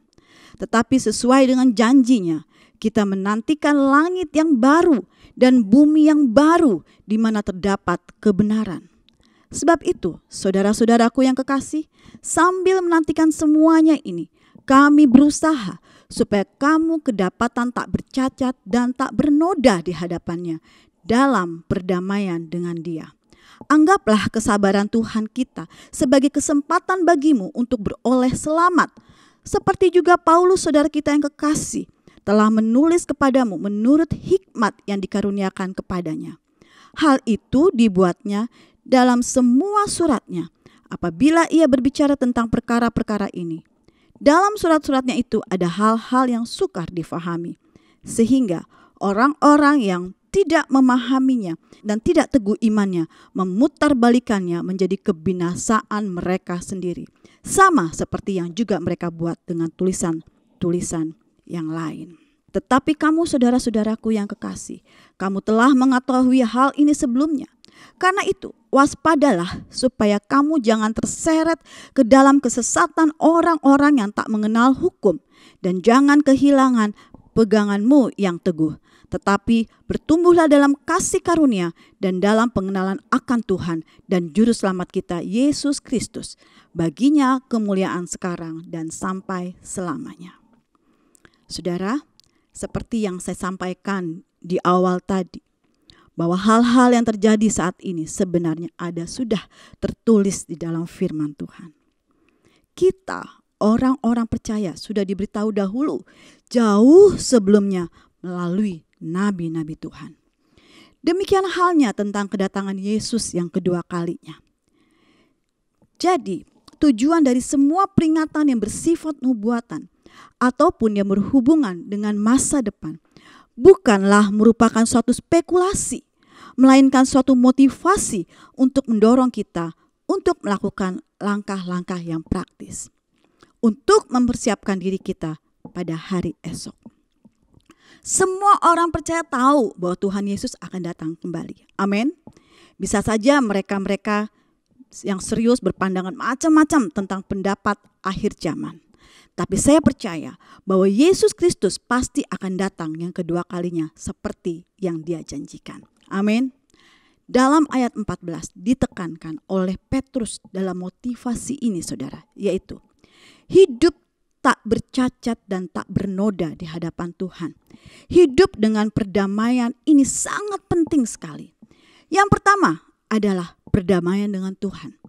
Tetapi sesuai dengan janjinya, kita menantikan langit yang baru dan bumi yang baru di mana terdapat kebenaran. Sebab itu, saudara-saudaraku yang kekasih, sambil menantikan semuanya ini, kami berusaha supaya kamu kedapatan tak bercacat dan tak bernoda di hadapannya dalam perdamaian dengan Dia. Anggaplah kesabaran Tuhan kita sebagai kesempatan bagimu untuk beroleh selamat. Seperti juga Paulus, saudara kita yang kekasih, telah menulis kepadamu menurut hikmat yang dikaruniakan kepadanya. Hal itu dibuatnya dalam semua suratnya apabila ia berbicara tentang perkara-perkara ini. Dalam surat-suratnya itu ada hal-hal yang sukar difahami, sehingga orang-orang yang tidak memahaminya dan tidak teguh imannya memutarbalikannya menjadi kebinasaan mereka sendiri. Sama seperti yang juga mereka buat dengan tulisan-tulisan yang lain. Tetapi kamu saudara-saudaraku yang kekasih, kamu telah mengetahui hal ini sebelumnya. Karena itu, waspadalah supaya kamu jangan terseret ke dalam kesesatan orang-orang yang tak mengenal hukum, dan jangan kehilangan peganganmu yang teguh. Tetapi bertumbuhlah dalam kasih karunia dan dalam pengenalan akan Tuhan dan Juru Selamat kita, Yesus Kristus. Baginya kemuliaan sekarang dan sampai selamanya. Saudara, seperti yang saya sampaikan di awal tadi, bahwa hal-hal yang terjadi saat ini sebenarnya sudah tertulis di dalam firman Tuhan. Kita, orang-orang percaya, sudah diberitahu dahulu, jauh sebelumnya melalui nabi-nabi Tuhan. Demikian halnya tentang kedatangan Yesus yang kedua kalinya. Jadi, tujuan dari semua peringatan yang bersifat nubuatan ataupun yang berhubungan dengan masa depan bukanlah merupakan suatu spekulasi, melainkan suatu motivasi untuk mendorong kita untuk melakukan langkah-langkah yang praktis untuk mempersiapkan diri kita pada hari esok. Semua orang percaya tahu bahwa Tuhan Yesus akan datang kembali. Amin. Bisa saja mereka-mereka yang serius berpandangan macam-macam tentang pendapat akhir zaman. Tapi saya percaya bahwa Yesus Kristus pasti akan datang yang kedua kalinya seperti yang Dia janjikan. Amin. Dalam ayat 14 ditekankan oleh Petrus dalam motivasi ini, saudara, yaitu hidup tak bercacat dan tak bernoda di hadapan Tuhan. Hidup dengan perdamaian ini sangat penting sekali. Yang pertama adalah perdamaian dengan Tuhan.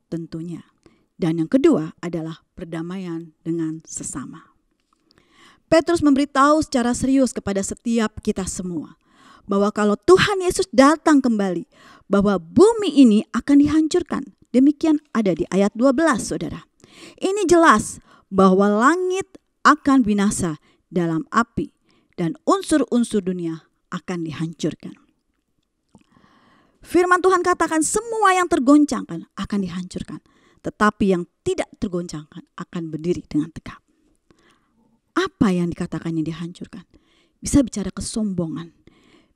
Tentunya Dan yang kedua adalah perdamaian dengan sesama. Petrus memberitahu secara serius kepada setiap kita semua bahwa kalau Tuhan Yesus datang kembali, bahwa bumi ini akan dihancurkan. Demikian ada di ayat 12, saudara. Ini jelas bahwa langit akan binasa dalam api dan unsur-unsur dunia akan dihancurkan. Firman Tuhan katakan semua yang tergoncangkan akan dihancurkan, tetapi yang tidak tergoncangkan akan berdiri dengan tegak. Apa yang dikatakan yang dihancurkan? Bisa bicara kesombongan,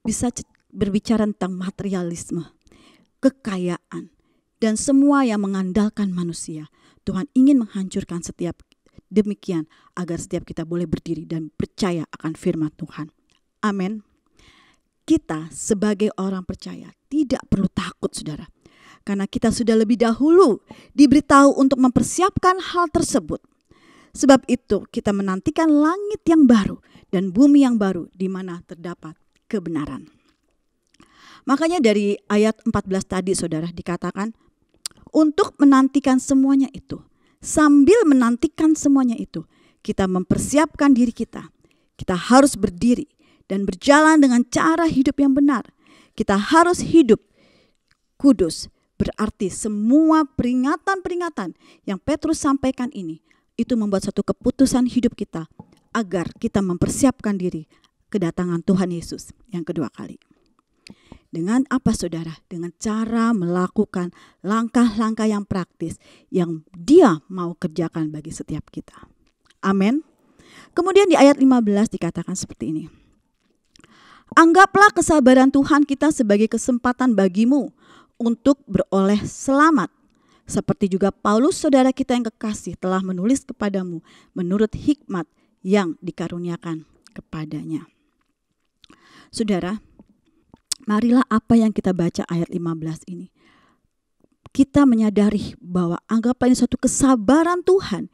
bisa berbicara tentang materialisme, kekayaan, dan semua yang mengandalkan manusia. Tuhan ingin menghancurkan setiap demikian agar setiap kita boleh berdiri dan percaya akan firman Tuhan. Amin. Kita sebagai orang percaya tidak perlu takut, saudara. Karena kita sudah lebih dahulu diberitahu untuk mempersiapkan hal tersebut. Sebab itu kita menantikan langit yang baru dan bumi yang baru di mana terdapat kebenaran. Makanya dari ayat 14 tadi, saudara, dikatakan untuk menantikan semuanya itu. Sambil menantikan semuanya itu, kita mempersiapkan diri kita. Kita harus berdiri dan berjalan dengan cara hidup yang benar. Kita harus hidup kudus. Berarti semua peringatan-peringatan yang Petrus sampaikan ini, itu membuat satu keputusan hidup kita agar kita mempersiapkan diri kedatangan Tuhan Yesus yang kedua kali. Dengan apa, saudara? Dengan cara melakukan langkah-langkah yang praktis yang Dia mau kerjakan bagi setiap kita. Amin. Kemudian di ayat 15 dikatakan seperti ini. Anggaplah kesabaran Tuhan kita sebagai kesempatan bagimu untuk beroleh selamat. Seperti juga Paulus, saudara kita yang kekasih, telah menulis kepadamu menurut hikmat yang dikaruniakan kepadanya. Saudara, marilah apa yang kita baca ayat 15 ini, kita menyadari bahwa anggaplah ini suatu kesabaran Tuhan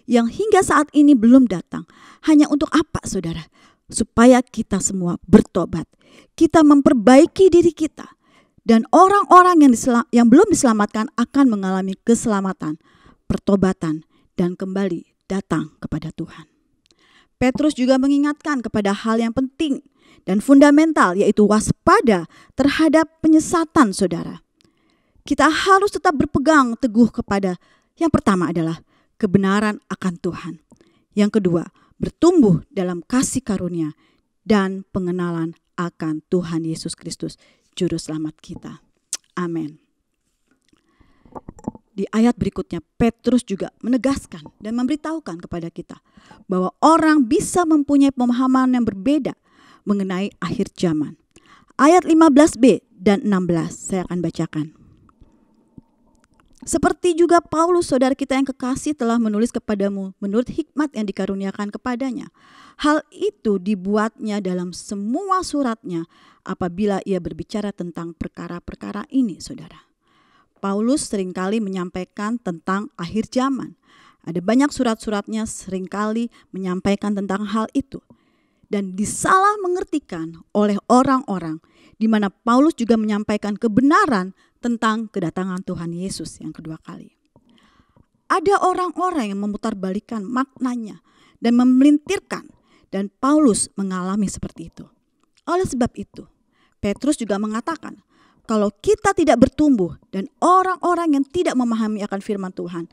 yang hingga saat ini belum datang. Hanya untuk apa, saudara? Supaya kita semua bertobat. Kita memperbaiki diri kita. Dan orang-orang yang belum diselamatkan akan mengalami keselamatan, pertobatan, dan kembali datang kepada Tuhan. Petrus juga mengingatkan kepada hal yang penting dan fundamental, yaitu waspada terhadap penyesatan, saudara. Kita harus tetap berpegang teguh kepada yang pertama adalah kebenaran akan Tuhan. Yang kedua, bertumbuh dalam kasih karunia dan pengenalan akan Tuhan Yesus Kristus, Juru Selamat kita. Amin. Di ayat berikutnya, Petrus juga menegaskan dan memberitahukan kepada kita bahwa orang bisa mempunyai pemahaman yang berbeda mengenai akhir zaman. Ayat 15b dan 16 saya akan bacakan. Seperti juga Paulus, saudara kita yang kekasih, telah menulis kepadamu menurut hikmat yang dikaruniakan kepadanya. Hal itu dibuatnya dalam semua suratnya apabila ia berbicara tentang perkara-perkara ini, saudara. Paulus seringkali menyampaikan tentang akhir zaman. Ada banyak surat-suratnya seringkali menyampaikan tentang hal itu. Dan disalah mengertikan oleh orang-orang, di mana Paulus juga menyampaikan kebenaran tentang kedatangan Tuhan Yesus yang kedua kali. Ada orang-orang yang memutarbalikkan maknanya dan memelintirkan, dan Paulus mengalami seperti itu. Oleh sebab itu, Petrus juga mengatakan, kalau kita tidak bertumbuh dan orang-orang yang tidak memahami akan firman Tuhan,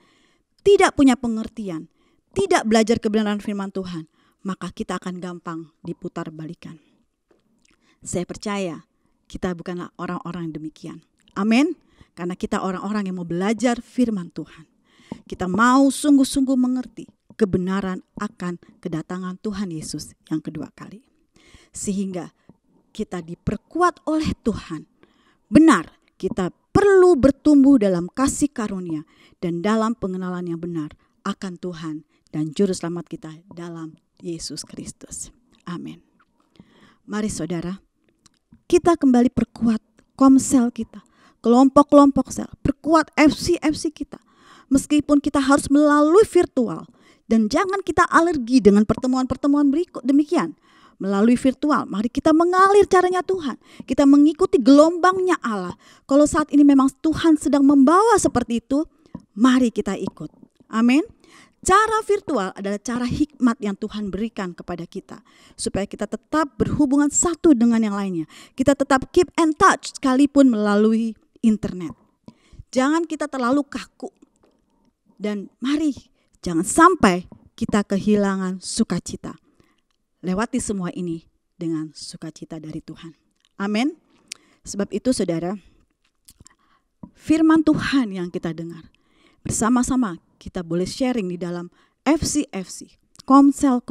tidak punya pengertian, tidak belajar kebenaran firman Tuhan, maka kita akan gampang diputarbalikkan. Saya percaya kita bukanlah orang-orang yang demikian. Amin. Karena kita orang-orang yang mau belajar firman Tuhan. Kita mau sungguh-sungguh mengerti kebenaran akan kedatangan Tuhan Yesus yang kedua kali. Sehingga kita diperkuat oleh Tuhan. Benar, kita perlu bertumbuh dalam kasih karunia dan dalam pengenalan yang benar akan Tuhan dan Juru Selamat kita dalam Yesus Kristus. Amin. Mari saudara, kita kembali perkuat komsel kita, kelompok-kelompok sel, perkuat FC kita. Meskipun kita harus melalui virtual, dan jangan kita alergi dengan pertemuan-pertemuan berikut demikian. Melalui virtual, mari kita mengalir caranya Tuhan. Kita mengikuti gelombangnya Allah. Kalau saat ini memang Tuhan sedang membawa seperti itu, Mari kita ikut. Amin. Cara virtual adalah cara hikmat yang Tuhan berikan kepada kita, supaya kita tetap berhubungan satu dengan yang lainnya. Kita tetap keep in touch sekalipun melalui internet. Jangan kita terlalu kaku. Dan mari jangan sampai kita kehilangan sukacita. Lewati semua ini dengan sukacita dari Tuhan. Amin. Sebab itu saudara, firman Tuhan yang kita dengar, bersama-sama kita boleh sharing di dalam FC, komsel.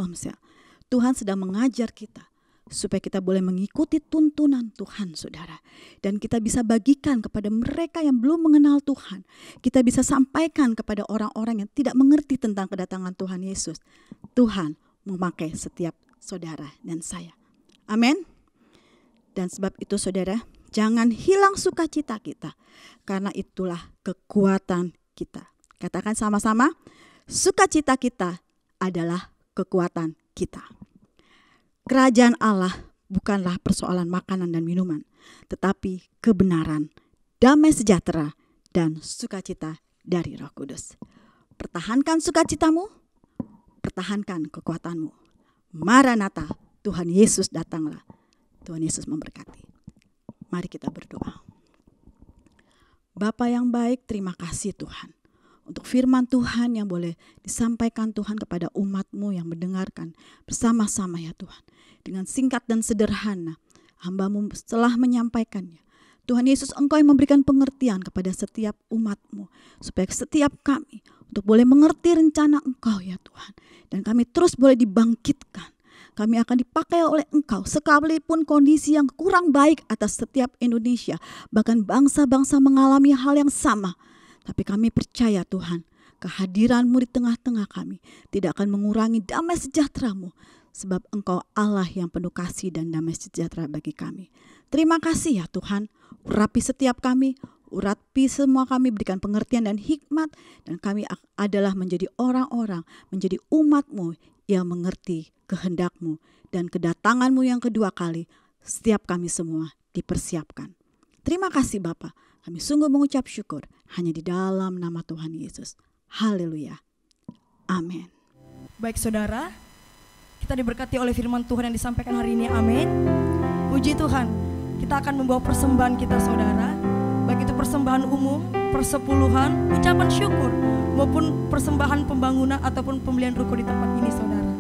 Tuhan sedang mengajar kita supaya kita boleh mengikuti tuntunan Tuhan, saudara. Dan kita bisa bagikan kepada mereka yang belum mengenal Tuhan. Kita bisa sampaikan kepada orang-orang yang tidak mengerti tentang kedatangan Tuhan Yesus. Tuhan memakai setiap saudara dan saya. Amin. Dan sebab itu saudara, jangan hilang sukacita kita, karena itulah kekuatan kita. Katakan sama-sama, sukacita kita adalah kekuatan kita. Kerajaan Allah bukanlah persoalan makanan dan minuman, tetapi kebenaran, damai sejahtera, dan sukacita dari Roh Kudus. Pertahankan sukacitamu, pertahankan kekuatanmu. Maranatha, Tuhan Yesus datanglah. Tuhan Yesus memberkati. Mari kita berdoa. Bapa yang baik, terima kasih Tuhan. Untuk firman Tuhan yang boleh disampaikan Tuhan kepada umat-Mu yang mendengarkan bersama-sama ya Tuhan. Dengan singkat dan sederhana, hamba-Mu setelah menyampaikannya. Tuhan Yesus, Engkau yang memberikan pengertian kepada setiap umat-Mu. Supaya setiap kami untuk boleh mengerti rencana Engkau ya Tuhan. Dan kami terus boleh dibangkitkan. Kami akan dipakai oleh Engkau sekalipun kondisi yang kurang baik atas setiap Indonesia. Bahkan bangsa-bangsa mengalami hal yang sama. Tapi kami percaya Tuhan, kehadiran-Mu di tengah-tengah kami tidak akan mengurangi damai sejahtera-Mu. Sebab Engkau Allah yang penuh kasih dan damai sejahtera bagi kami. Terima kasih ya Tuhan, urapi setiap kami, urapi semua kami, berikan pengertian dan hikmat. Dan kami adalah menjadi orang-orang, menjadi umat-Mu yang mengerti kehendak-Mu. Dan kedatangan-Mu yang kedua kali, setiap kami semua dipersiapkan. Terima kasih Bapa. Kami sungguh mengucap syukur hanya di dalam nama Tuhan Yesus. Haleluya. Amin. Baik saudara, kita diberkati oleh firman Tuhan yang disampaikan hari ini. Amin. Puji Tuhan. Kita akan membawa persembahan kita saudara. Baik itu persembahan umum, persepuluhan, ucapan syukur, maupun persembahan pembangunan ataupun pembelian ruko di tempat ini saudara.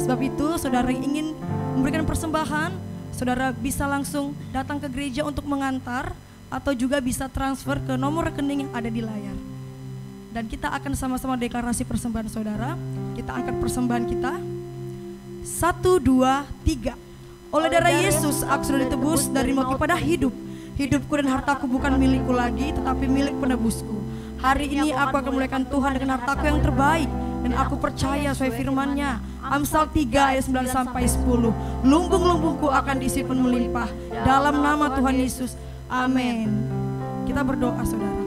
Sebab itu saudara yang ingin memberikan persembahan, saudara bisa langsung datang ke gereja untuk mengantar, atau juga bisa transfer ke nomor rekening yang ada di layar. Dan kita akan sama-sama deklarasi persembahan saudara. Kita angkat persembahan kita. 1, 2, 3. Oleh darah Yesus aku sudah ditebus dari maut kepada hidup. Hidupku dan hartaku bukan milikku lagi, tetapi milik penebusku. Hari ini aku akan memuliakan Tuhan dengan hartaku yang terbaik. Dan aku percaya sesuai firman-Nya. Amsal 3 ayat 9-10. Lumbung-lumbungku akan diisi penuh melimpah. Dalam nama Tuhan Yesus. Amin. Kita berdoa saudara.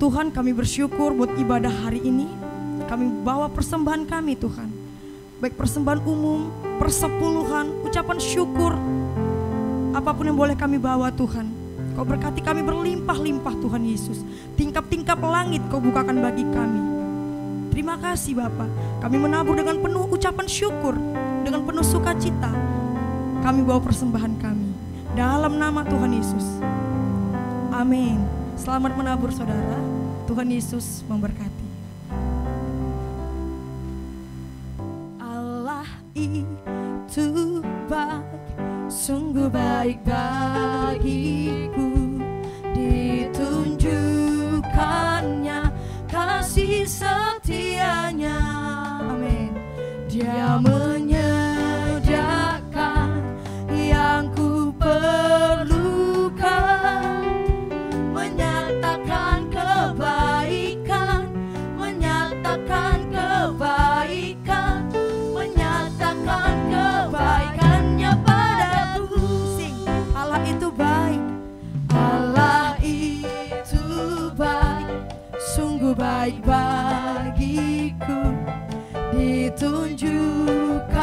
Tuhan, kami bersyukur buat ibadah hari ini. Kami bawa persembahan kami Tuhan. Baik persembahan umum, persepuluhan, ucapan syukur, apapun yang boleh kami bawa Tuhan. Kau berkati kami berlimpah-limpah Tuhan Yesus. Tingkap-tingkap langit Kau bukakan bagi kami. Terima kasih Bapa. Kami menabur dengan penuh ucapan syukur, dengan penuh sukacita. Kami bawa persembahan kami dalam nama Tuhan Yesus. Amin. Selamat menabur saudara. Tuhan Yesus memberkati. Allah itu baik, sungguh baik bagiku. Ditunjukkannya kasih setianya. Amin. Dia menyediakan yang ku perlukan, menyatakan kebaikan, menyatakan kebaikan, menyatakan kebaikannya padaku. Sing, Allah itu baik, Allah itu baik, sungguh baik bagiku. Ditunjukkan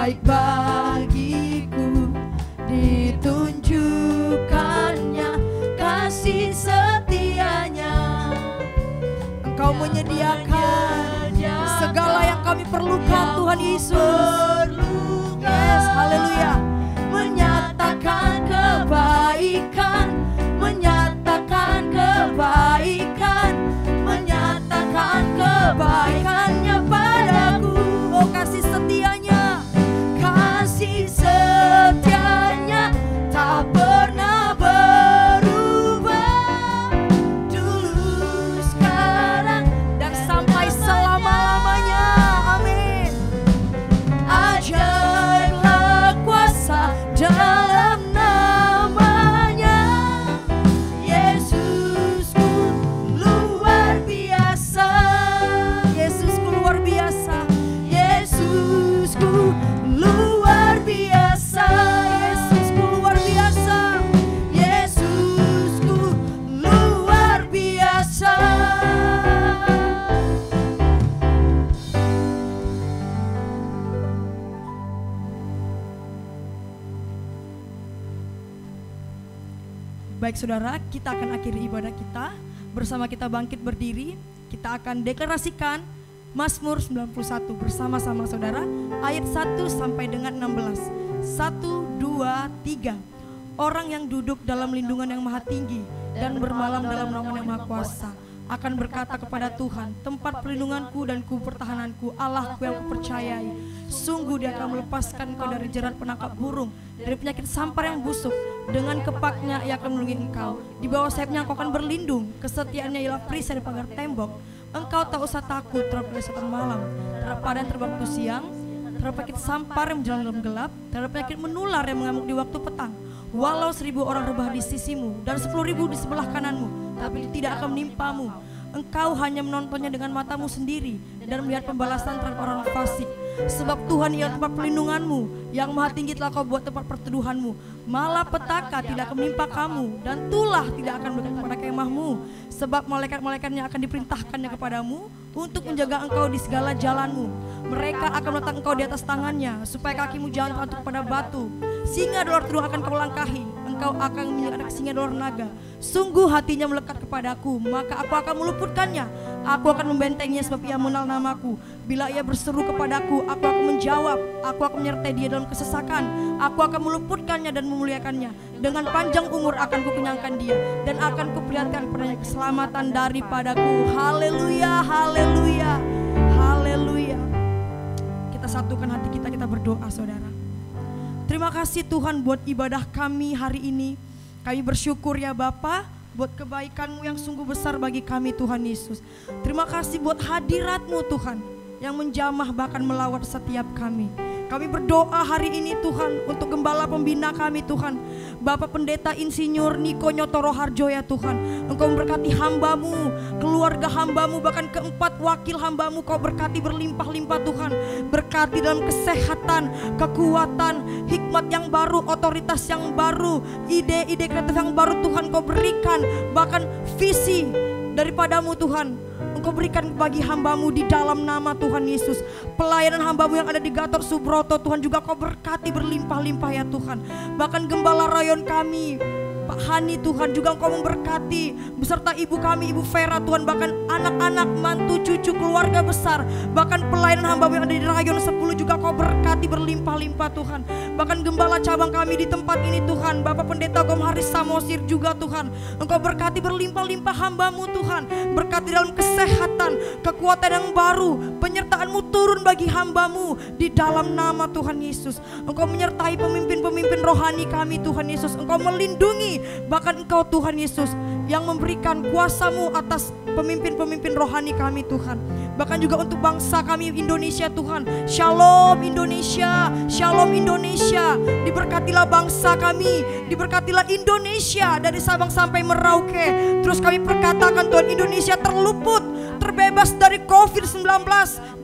baik bagiku, ditunjukkannya kasih setianya. Engkau menyediakan segala yang kami perlukan, Tuhan Yesus. Yes, haleluya. Menyatakan kebaikan, menyatakan kebaikan, menyatakan kebaikannya padaku. Oh, kasih setianya, kasih setianya tak pernah berubah, dulu, sekarang, dan sampai selama-lamanya. Amin. Ajaiblah kuasa dalam namanya, Yesusku luar biasa, Yesusku luar biasa, Yesusku luar biasa, Yesusku luar biasa, Yesusku luar biasa. Baik saudara, kita akan akhiri ibadah kita. Bersama kita bangkit berdiri, kita akan deklarasikan Mazmur 91 bersama-sama saudara. Ayat 1 sampai dengan 16. 1, 2, 3. Orang yang duduk dalam lindungan yang maha tinggi dan bermalam dalam naungan yang maha kuasa akan berkata kepada Tuhan, tempat perlindunganku dan pertahananku, Allahku yang kupercayai. Sungguh Dia akan melepaskan engkau dari jerat penangkap burung, dari penyakit sampar yang busuk. Dengan kepaknya Ia akan melindungi engkau. Di bawah sayapnya engkau akan berlindung. Kesetiaannya ialah perisai di pagar tembok. Engkau tak usah takut terhadap setan malam, terhadap padan terbang waktu siang, terhadap penyakit sampar yang berjalan dalam gelap, terhadap penyakit menular yang mengamuk di waktu petang. Walau 1000 orang rebah di sisimu dan 10.000 di sebelah kananmu, tapi tidak akan menimpamu. Engkau hanya menontonnya dengan matamu sendiri dan melihat pembalasan terhadap orang fasik. Sebab Tuhan ialah tempat perlindunganmu, yang maha tinggi telah kau buat tempat perteduhanmu. Malapetaka tidak akan menimpa kamu, dan tulah tidak akan mendekat kepada kemahmu. Sebab malaikat-malaikatnya akan diperintahkannya kepadamu untuk menjaga engkau di segala jalanmu. Mereka akan meletakkan engkau di atas tangannya, supaya kakimu jangan terjatuh kepada batu. Singa dolar terung akan kau langkahi, engkau akan menjadi singa dolar naga. Sungguh hatinya melekat kepadaku, maka aku akan meluputkannya. Aku akan membentenginya sebab ia mengenal namaku. Bila ia berseru kepadaku, aku akan menjawab. Aku akan menyertai dia dalam kesesakan. Aku akan meluputkannya dan memuliakannya. Dengan panjang umur akan kukenyangkan dia, dan akan kuperlihatkan kepadanya keselamatan daripadaku. Haleluya, haleluya, haleluya. Kita satukan hati kita, kita berdoa saudara. Terima kasih Tuhan buat ibadah kami hari ini. Kami bersyukur ya Bapa buat kebaikan-Mu yang sungguh besar bagi kami Tuhan Yesus. Terima kasih buat hadirat-Mu Tuhan yang menjamah bahkan melawat setiap kami. Kami berdoa hari ini Tuhan untuk gembala pembina kami Tuhan, Bapak Pendeta Insinyur Niko Nyotoro Harjo ya Tuhan. Engkau memberkati hamba-Mu, keluarga hamba-Mu, bahkan keempat wakil hamba-Mu Kau berkati berlimpah-limpah Tuhan. Berkati dalam kesehatan, kekuatan, hikmat yang baru, otoritas yang baru, ide-ide kreatif yang baru Tuhan Kau berikan. Bahkan visi daripada-Mu Tuhan Engkau berikan bagi hamba-Mu di dalam nama Tuhan Yesus. Pelayanan hamba-Mu yang ada di Gatot Subroto Tuhan juga Kau berkati berlimpah-limpah ya Tuhan. Bahkan gembala rayon kami Pak Hani Tuhan juga Engkau memberkati, beserta ibu kami Ibu Vera Tuhan, bahkan anak-anak, mantu, cucu, keluarga besar. Bahkan pelayanan hamba-Mu yang ada di rayon 10 juga Kau berkati berlimpah-limpah Tuhan. Bahkan gembala cabang kami di tempat ini Tuhan, Bapak Pendeta Gomharis Samosir juga Tuhan, Engkau berkati berlimpah-limpah hamba-Mu Tuhan. Berkati dalam kesehatan, kekuatan yang baru, penyertaan-Mu turun bagi hamba-Mu di dalam nama Tuhan Yesus. Engkau menyertai pemimpin-pemimpin rohani kami Tuhan Yesus. Engkau melindungi, bahkan Engkau Tuhan Yesus yang memberikan kuasa-Mu atas pemimpin-pemimpin rohani kami Tuhan. Bahkan juga untuk bangsa kami Indonesia Tuhan. Shalom Indonesia, Shalom Indonesia. Diberkatilah bangsa kami, diberkatilah Indonesia dari Sabang sampai Merauke. Terus kami perkatakan Tuhan, Indonesia terluput, terbebas dari COVID-19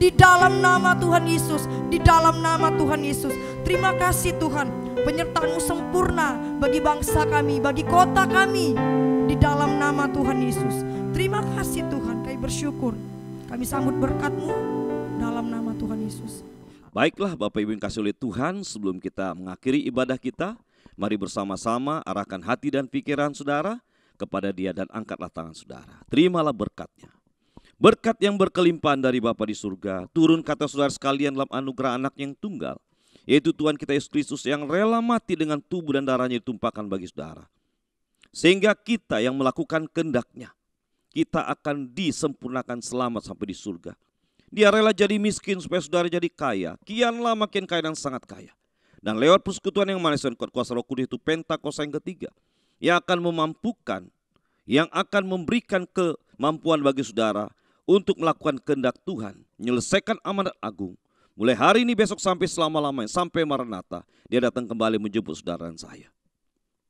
di dalam nama Tuhan Yesus, di dalam nama Tuhan Yesus. Terima kasih Tuhan, penyertaan-Mu sempurna bagi bangsa kami, bagi kota kami, di dalam nama Tuhan Yesus. Terima kasih Tuhan, kami bersyukur. Kami sambut berkat-Mu dalam nama Tuhan Yesus. Baiklah Bapak Ibu yang kasih oleh Tuhan, sebelum kita mengakhiri ibadah kita, mari bersama-sama arahkan hati dan pikiran saudara kepada Dia dan angkatlah tangan saudara. Terimalah berkat-Nya. Berkat yang berkelimpahan dari Bapa di surga, turun kata saudara sekalian dalam anugerah anak yang tunggal, yaitu Tuhan kita Yesus Kristus yang rela mati dengan tubuh dan darahnya ditumpahkan bagi saudara. Sehingga kita yang melakukan kehendak-Nya, kita akan disempurnakan selamat sampai di surga. Dia rela jadi miskin supaya saudara jadi kaya, kianlah makin kaya dan sangat kaya. Dan lewat persekutuan yang manis dan kuasa Roh Kudus itu Pentakosta yang ketiga, yang akan memampukan, yang akan memberikan kemampuan bagi saudara untuk melakukan kehendak Tuhan, menyelesaikan amanat agung. Mulai hari ini, besok sampai selama-lamanya, sampai Maranatha, Dia datang kembali menjemput saudara dan saya.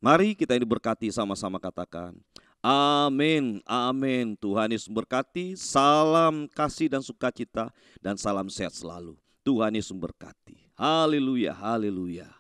Mari kita ini berkati sama-sama, katakan amin, amin. Tuhan Yesus berkati. Salam kasih dan sukacita dan salam sehat selalu. Tuhan Yesus berkati. Haleluya, haleluya.